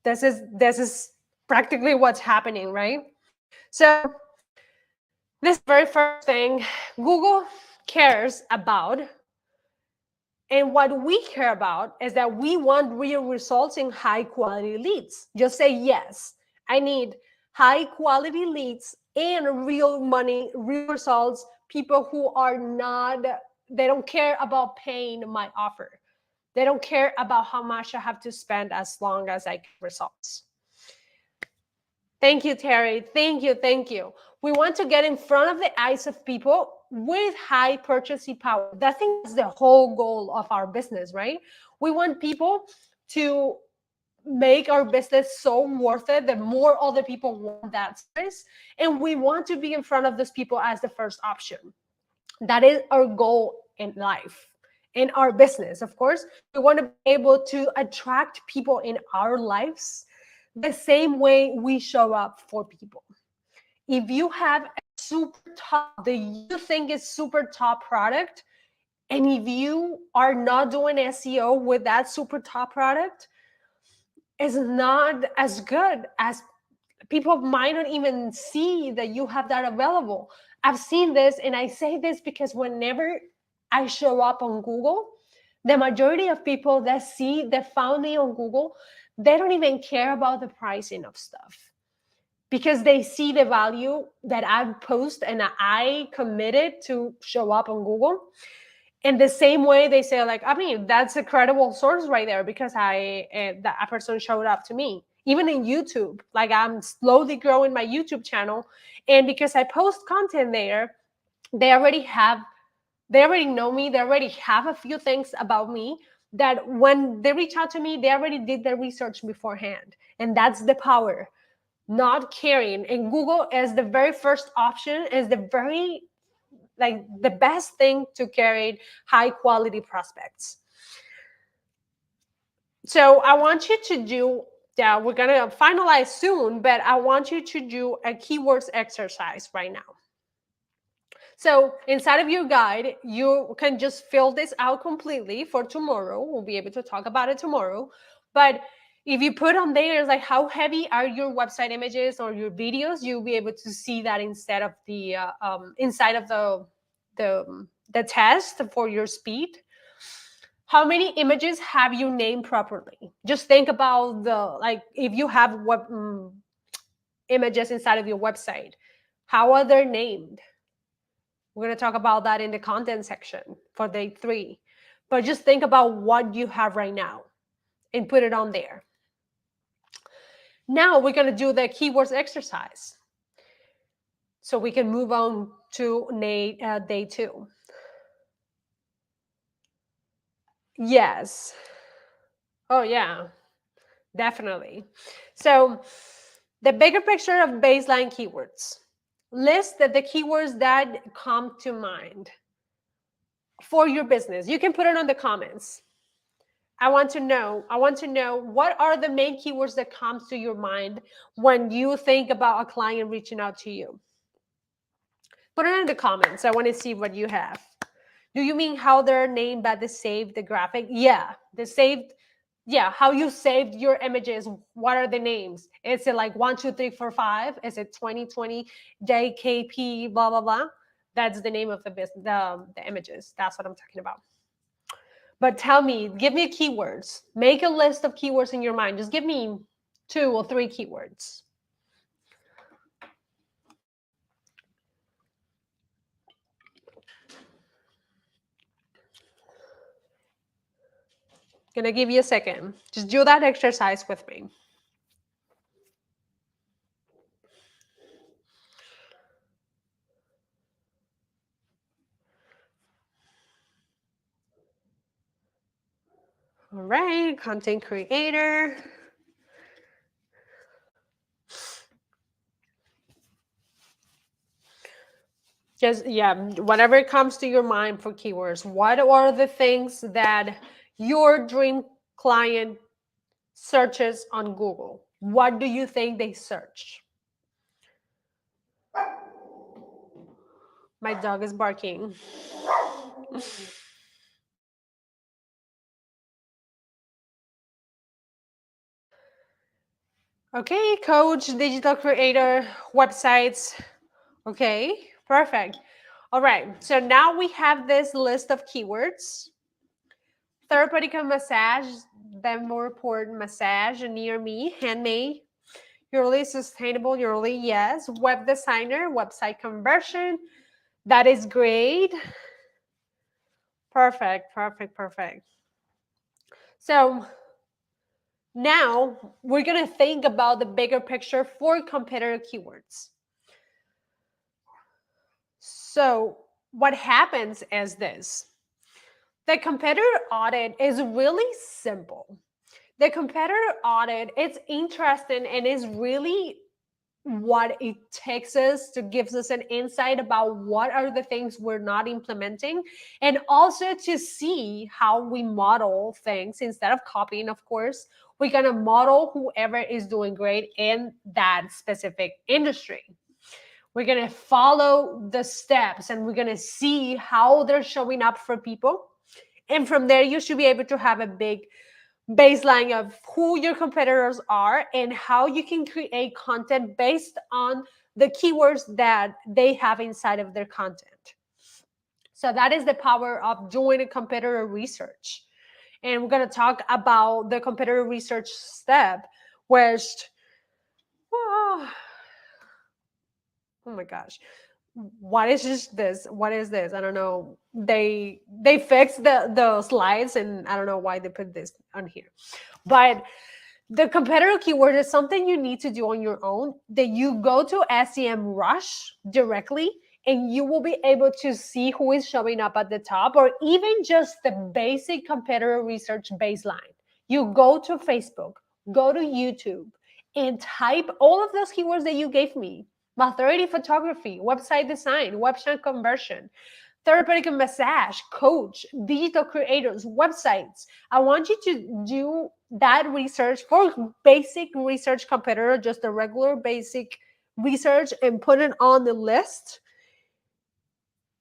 This is practically what's happening, right? So this very first thing Google cares about, and what we care about, is that we want real results in high quality leads. Just say yes. I need high quality leads and real money, real results, people who are not, they don't care about paying my offer. They don't care about how much I have to spend as long as I get results. Thank you, Terry. Thank you. Thank you. We want to get in front of the eyes of people with high purchasing power. I think that's the whole goal of our business, right? We want people to make our business so worth it that more other people want that service. And we want to be in front of those people as the first option. That is our goal in life, in our business. Of course, we want to be able to attract people in our lives the same way we show up for people. If you have a super top that you think is super top product, and if you are not doing SEO with that super top product, it's not as good as people might not even see that you have that available. I've seen this, and I say this because whenever I show up on Google, the majority of people that found me on Google, they don't even care about the pricing of stuff because they see the value that I post and I committed to show up on Google. In the same way, they say, like, I mean, that's a credible source right there because that a person showed up to me. Even in YouTube, like, I'm slowly growing my YouTube channel, and because I post content there, they already know me. They already have a few things about me that when they reach out to me, they already did their research beforehand, and that's the power. Not caring, and Google is the very first option, is the very, like, the best thing to carry high quality prospects. So I want you to do, yeah, we're gonna finalize soon, but I want you to do a keywords exercise right now. So inside of your guide, you can just fill this out completely for tomorrow. We'll be able to talk about it tomorrow. But if you put on there, like, how heavy are your website images or your videos, you'll be able to see that instead of the inside of the test for your speed. How many images have you named properly? Just think about like, if you have images inside of your website, how are they named? We're going to talk about that in the content section for day 3. But just think about what you have right now and put it on there. Now we're going to do the keywords exercise, so we can move on to day 2. Yes. Oh, yeah, definitely. So the bigger picture of baseline keywords. List the keywords that come to mind for your business. You can put it on the comments. I want to know what are the main keywords that comes to your mind when you think about a client reaching out to you. Put it in the comments. I want to see what you have. Do you mean how they're named by the saved the graphic? Yeah, the saved. Yeah, how you saved your images. What are the names? Is it like 1, 2, 3, 4, 5? Is it 2020 JKP blah blah blah? That's the name of the business, the images. That's what I'm talking about. But tell me, give me keywords. Make a list of keywords in your mind. Just give me 2 or 3 keywords. Gonna give you a second. Just do that exercise with me. All right, content creator. Just, yeah, whatever comes to your mind for keywords. What are the things that your dream client searches on Google? What do you think they search? My dog is barking. Okay, coach, digital creator, websites. Okay, perfect. All right, so now we have this list of keywords. Therapeutic massage, then more important massage near me, handmade, purely sustainable, purely yes. Web designer, website conversion, that is great. Perfect, perfect, perfect. So now we're gonna think about the bigger picture for competitor keywords. So what happens is this. The competitor audit is really simple. The competitor audit, it's interesting and is really what it takes us to gives us an insight about what are the things we're not implementing, and also to see how we model things instead of copying. Of course, we're going to model whoever is doing great in that specific industry. We're going to follow the steps and we're going to see how they're showing up for people, and from there you should be able to have a big baseline of who your competitors are and how you can create content based on the keywords that they have inside of their content. So that is the power of doing a competitor research. And we're going to talk about the competitor research step, which, oh, oh my gosh, what is this? What is this? I don't know. They fixed the slides, and I don't know why they put this on here. But the competitor keyword is something you need to do on your own, that you go to SEM Rush directly and you will be able to see who is showing up at the top, or even just the basic competitor research baseline. You go to Facebook, go to YouTube, and type all of those keywords that you gave me: maternity photography, website design, website conversion, therapeutic massage, coach, digital creators, websites. I want you to do that research for basic research competitor, just a regular basic research, and put it on the list.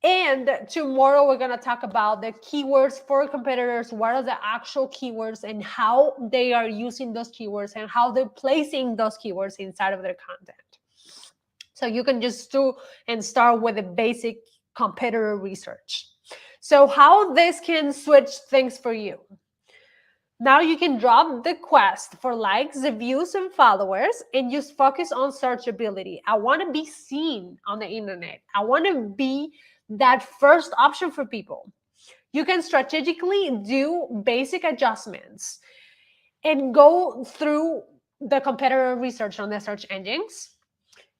And tomorrow we're going to talk about the keywords for competitors. What are the actual keywords and how they are using those keywords and how they're placing those keywords inside of their content. So you can just do and start with a basic competitor research. So how this can switch things for you. Now you can drop the quest for likes, views, and followers and just focus on searchability. I want to be seen on the internet. I want to be that first option for people. You can strategically do basic adjustments and go through the competitor research on the search engines.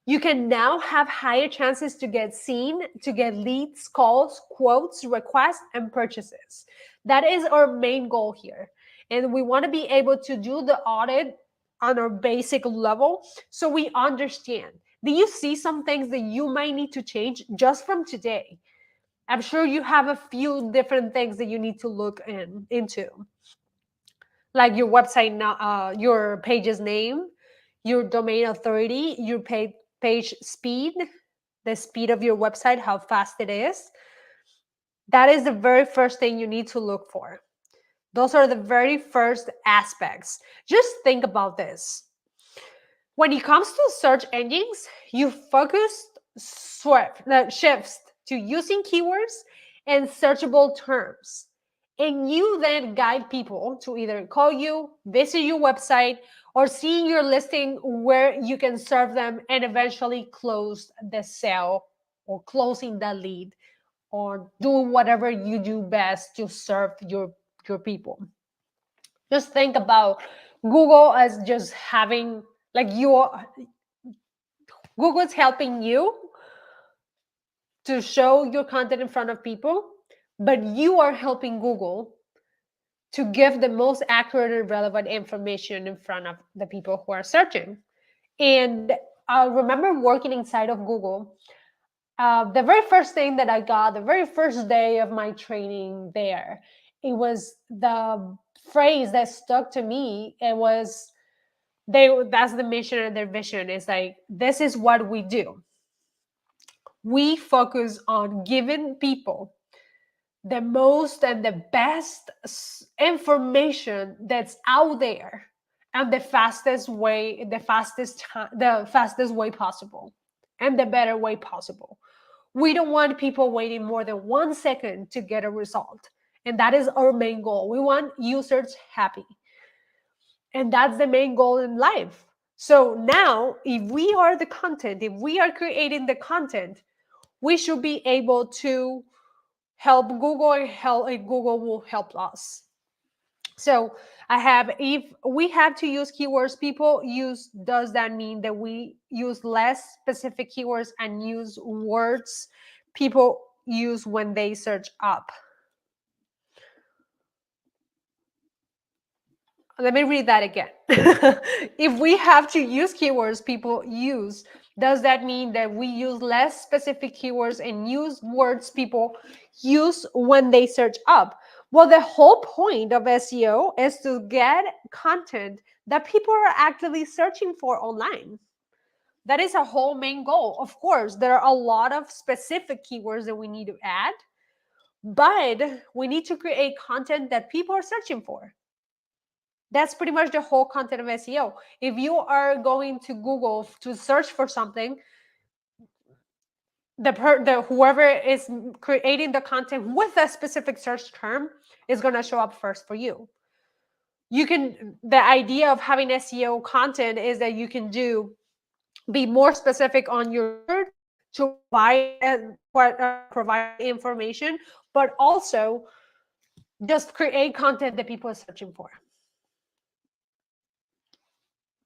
You can now have higher chances to get seen, to get leads, calls, quotes, requests, and purchases. That is our main goal here. And we want to be able to do the audit on our basic level so we understand. Do you see some things that you might need to change just from today? I'm sure you have a few different things that you need to look into, like your website, your page's name, your domain authority, your page speed, the speed of your website, how fast it is. That is the very first thing you need to look for. Those are the very first aspects. Just think about this. When it comes to search engines, you focus shifts to using keywords and searchable terms. And you then guide people to either call you, visit your website, or seeing your listing where you can serve them and eventually close the sale or closing the lead or doing whatever you do best to serve your people. Just think about Google as just having, like, Google's helping you to show your content in front of people, but you are helping Google to give the most accurate and relevant information in front of the people who are searching. And I remember working inside of Google. The very first thing that I got, the very first day of my training there, it was the phrase that stuck to me. It was, that's the mission and their vision. Is like, this is what we do. We focus on giving people the most and the best information that's out there, and the fastest way, the fastest way possible, and the better way possible. We don't want people waiting more than 1 second to get a result. And that is our main goal. We want users happy. And that's the main goal in life. So now, if we are the content, if we are creating the content, we should be able to help Google, and Google will help us. So I have, if we have to use keywords people use, does that mean that we use less specific keywords and use words people use when they search up? Let me read that again. If we have to use keywords people use, does that mean that we use less specific keywords and use words people use when they search up? Well, the whole point of SEO is to get content that people are actively searching for online. That is a whole main goal. Of course, there are a lot of specific keywords that we need to add, but we need to create content that people are searching for. That's pretty much the whole content of SEO. If you are going to Google to search for something, the whoever is creating the content with a specific search term is going to show up first for you. The idea of having SEO content is that you can be more specific on your keywords to provide information, but also just create content that people are searching for.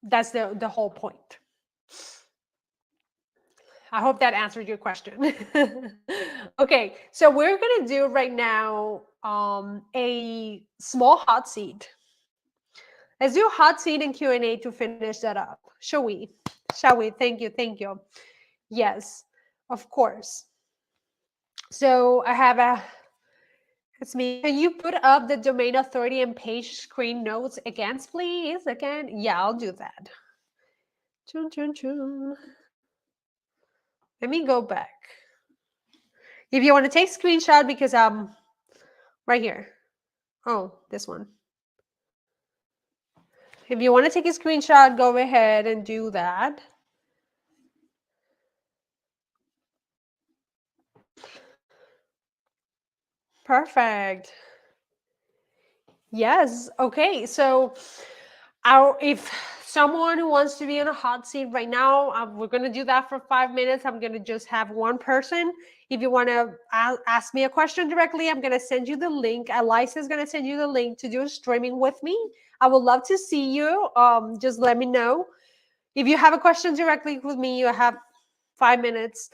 That's the whole point. I hope that answered your question. Okay, so we're gonna do right now a small hot seat. Let's do a hot seat and Q&A to finish that up. Shall we? Shall we? Thank you, thank you. Yes, of course. So I have it's me. Can you put up the domain authority and page screen notes again, please? Again? Yeah, I'll do that. Chun, chun, chun. Let me go back. If you want to take screenshot, because right here. Oh, this one. If you want to take a screenshot, go ahead and do that. Perfect. Yes. Okay. So if someone who wants to be in a hot seat right now, we're going to do that for 5 minutes. I'm going to just have one person. If you want to ask me a question directly, I'm going to send you the link. Elisa is going to send you the link to do a streaming with me. I would love to see you. Just let me know. If you have a question directly with me, you have 5 minutes.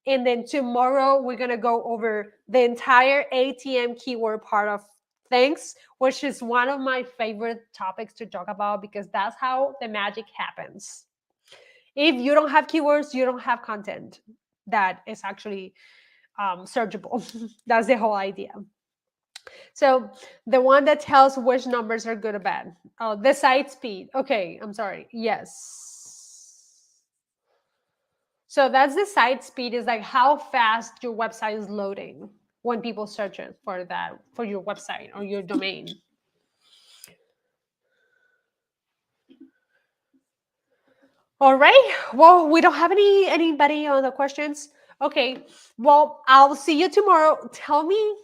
And then tomorrow, we're going to go over the entire ATM keyword part of things, which is one of my favorite topics to talk about, because that's how the magic happens. If you don't have keywords, you don't have content that is actually searchable. That's the whole idea. So the one that tells which numbers are good or bad. Oh, the site speed. Okay, I'm sorry. Yes. So that's the site speed, is like how fast your website is loading when people search it for that, for your website or your domain. All right. Well, we don't have anybody on the questions. Okay. Well, I'll see you tomorrow. Tell me,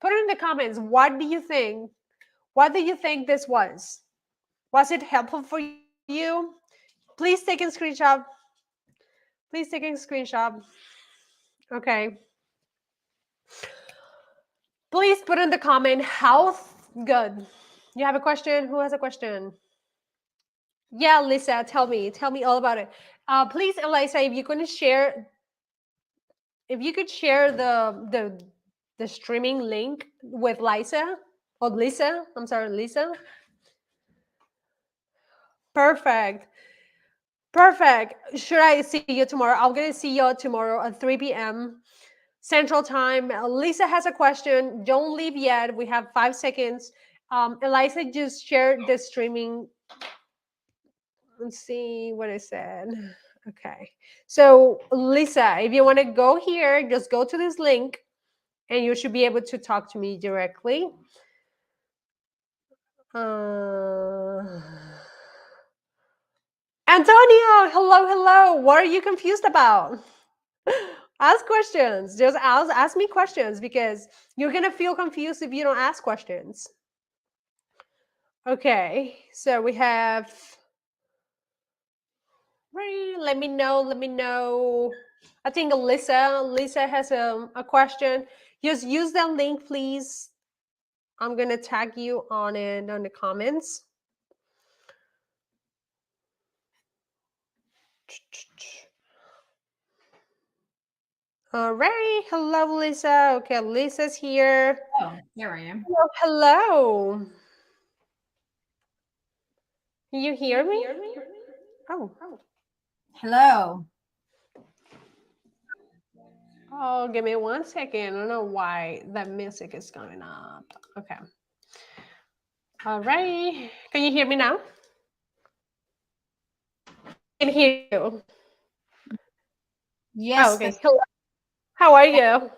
put it in the comments. What do you think? What do you think this was? Was it helpful for you? Please take a screenshot. Please take a screenshot. Okay. Please put in the comment how good. You have a question? Who has a question? Yeah, Lisa, tell me all about it. Please, Eliza, if you could share the streaming link with Lisa or Lisa. I'm sorry, Lisa. Perfect. Perfect. Should I see you tomorrow? I'm gonna see you tomorrow at 3 p.m. Central Time. Lisa has a question. Don't leave yet. We have 5 seconds. Eliza just shared the streaming. Let's see what I said. Okay. So, Lisa, if you want to go here, just go to this link and you should be able to talk to me directly. Uh, Antonio, hello, hello. What are you confused about? Ask questions. Just ask me questions because you're going to feel confused if you don't ask questions. Okay. So we have. Let me know. Let me know. I think Lisa has a question. Just use that link, please. I'm going to tag you on it on the comments. All right. Hello, Lisa. Okay, Lisa's here. Oh, there I am. Hello. Hello. Can you hear me? Oh. Hello. Oh, give me 1 second. I don't know why that music is going up. Okay. All right. Can you hear me now? I can hear you. Oh, Yes, okay. Hello. How are you?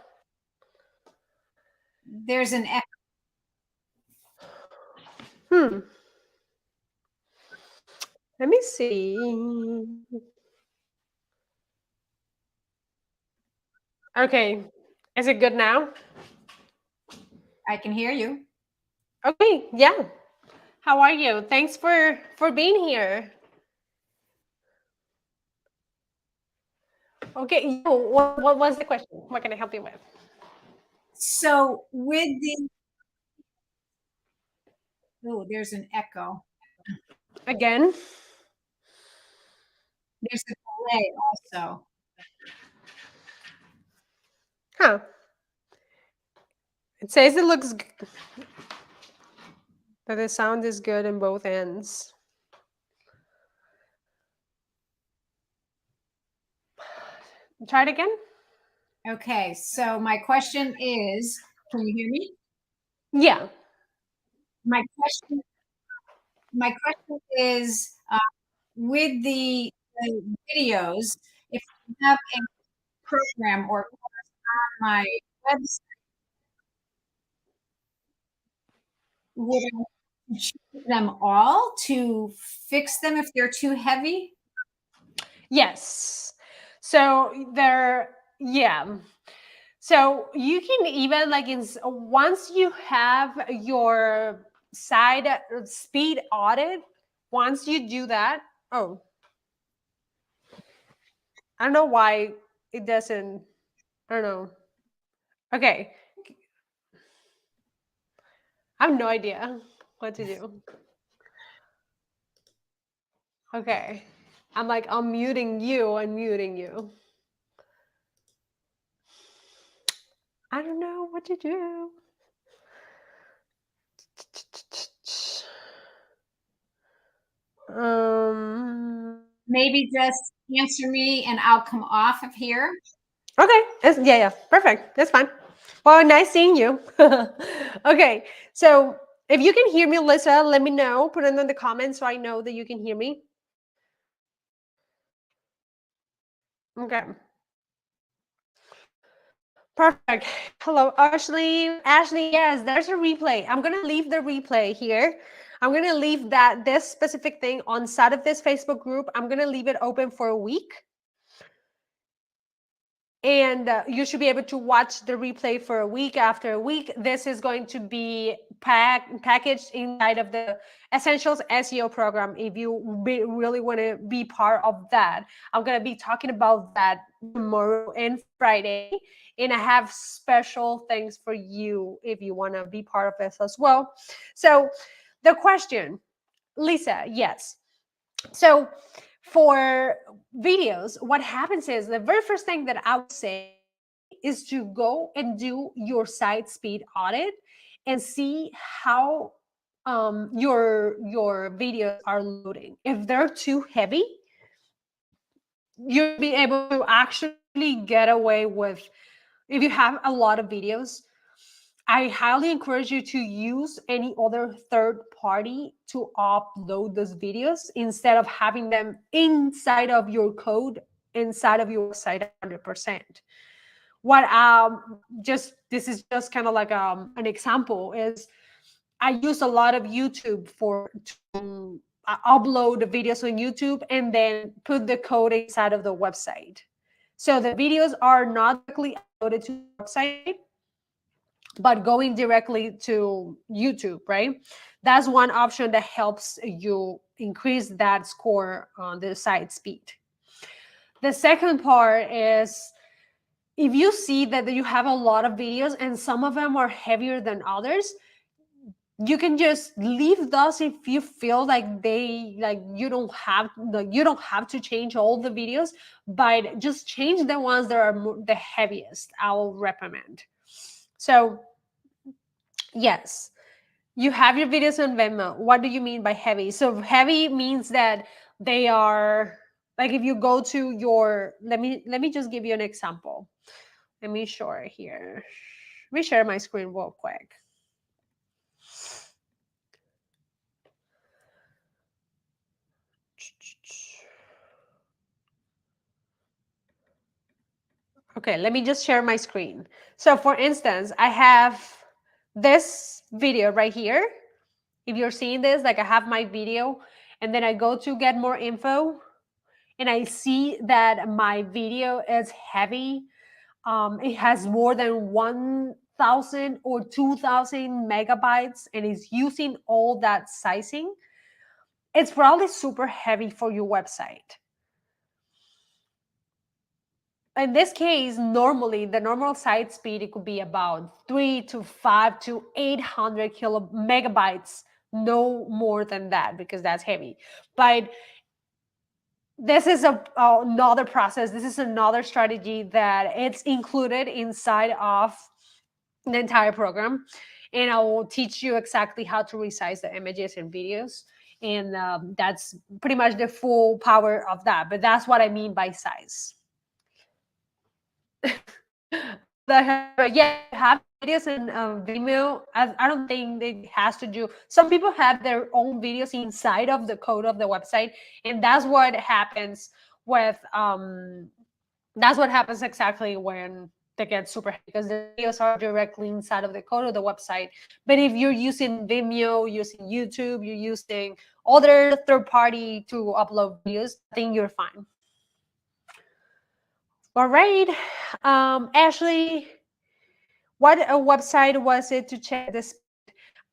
there's an echo. Let me see. Okay. Is it good now? I can hear you. Okay. Yeah. How are you? Thanks for being here. Okay. What was the question? What can I help you with? So with the there's an echo. Again? There's a delay also. Huh. It says it looks that the sound is good in both ends. Try it again? Okay, so my question is, can you hear me? Yeah. My question is, with the videos, if you have a program or course on my website, would I choose them all to fix them if they're too heavy? Yes. So yeah. So you can even once you have your side speed audit, once you do that, oh, I don't know why it doesn't. I don't know. Okay, I have no idea what to do. Okay, I'm like unmuting you and muting you. I don't know what to do. Maybe just answer me and I'll come off of here. Okay. Yeah. Perfect. That's fine. Well, nice seeing you. Okay. So if you can hear me, Lisa, let me know. Put it in the comments so I know that you can hear me. Okay. Perfect. Hello, Ashley. Ashley, yes, there's a replay. I'm gonna leave the replay here. I'm gonna leave this specific thing on side of this Facebook group. I'm gonna leave it open for a week. And you should be able to watch the replay for a week. After a week, this is going to be packaged inside of the Essentials SEO program. If you really want to be part of that, I'm going to be talking about that tomorrow and Friday, and I have special things for you if you want to be part of this as well. So The question, Lisa, yes. So for videos, what happens is the very first thing that I would say is to go and do your site speed audit and see how your videos are loading. If they're too heavy, you'll be able to actually get away with, if you have a lot of videos, I highly encourage you to use any other third party to upload those videos instead of having them inside of your code, inside of your website 100%. What just this is just kind of like an example is I use a lot of YouTube for to upload the videos on YouTube and then put the code inside of the website. So the videos are not directly uploaded to the website, but going directly to YouTube, right? That's one option that helps you increase that score on the site speed. The second part is if you see that you have a lot of videos and some of them are heavier than others, you can just leave those if you feel like you don't have to change all the videos, but just change the ones that are the heaviest. I will recommend. So yes, you have your videos on Venmo. What do you mean by heavy? So heavy means that they are like if you go to your let me just give you an example. Let me show it here. Let me share my screen real quick. Okay, let me just share my screen. So for instance, I have this video right here. If you're seeing this, like I have my video and then I go to get more info and I see that my video is heavy. It has more than 1,000 or 2,000 megabytes and is using all that sizing. It's probably super heavy for your website. In this case, normally the normal site speed, it could be about 3 to 5 to 800 megabytes, no more than that, because that's heavy. But this is another process. This is another strategy that it's included inside of the entire program. And I will teach you exactly how to resize the images and videos. And that's pretty much the full power of that. But that's what I mean by size. But yeah, if you have videos in Vimeo, I don't think it has to do. Some people have their own videos inside of the code of the website, and that's what happens with that's what happens exactly when they get super heavy, because the videos are directly inside of the code of the website. But if you're using Vimeo, using YouTube, you're using other third party to upload videos, I think you're fine. All right, Ashley, what a website was it to check this?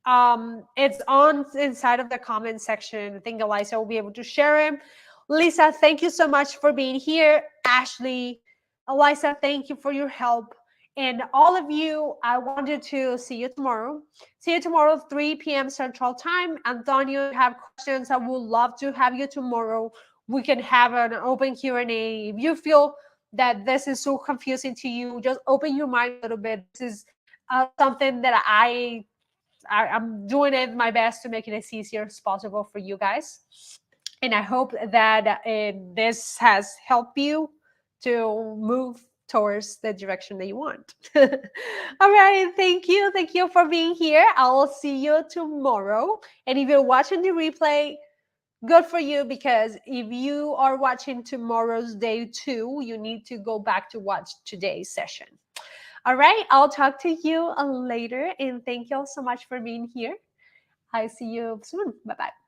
It's on inside of the comment section. I think Eliza will be able to share it. Lisa, thank you so much for being here. Ashley, Eliza, thank you for your help. And all of you, I wanted to see you tomorrow. See you tomorrow, 3 p.m. Central Time. Antonio, if you have questions, I would love to have you tomorrow. We can have an open Q&A. If you feel that this is so confusing to you, just open your mind a little bit. This is something that I'm doing it my best to make it as easier as possible for you guys. And I hope that this has helped you to move towards the direction that you want. All right, thank you. Thank you for being here. I will see you tomorrow. And if you're watching the replay, good for you, because if you are watching tomorrow's day 2, you need to go back to watch today's session. All right, I'll talk to you later, and thank you all so much for being here. I see you soon. Bye-bye.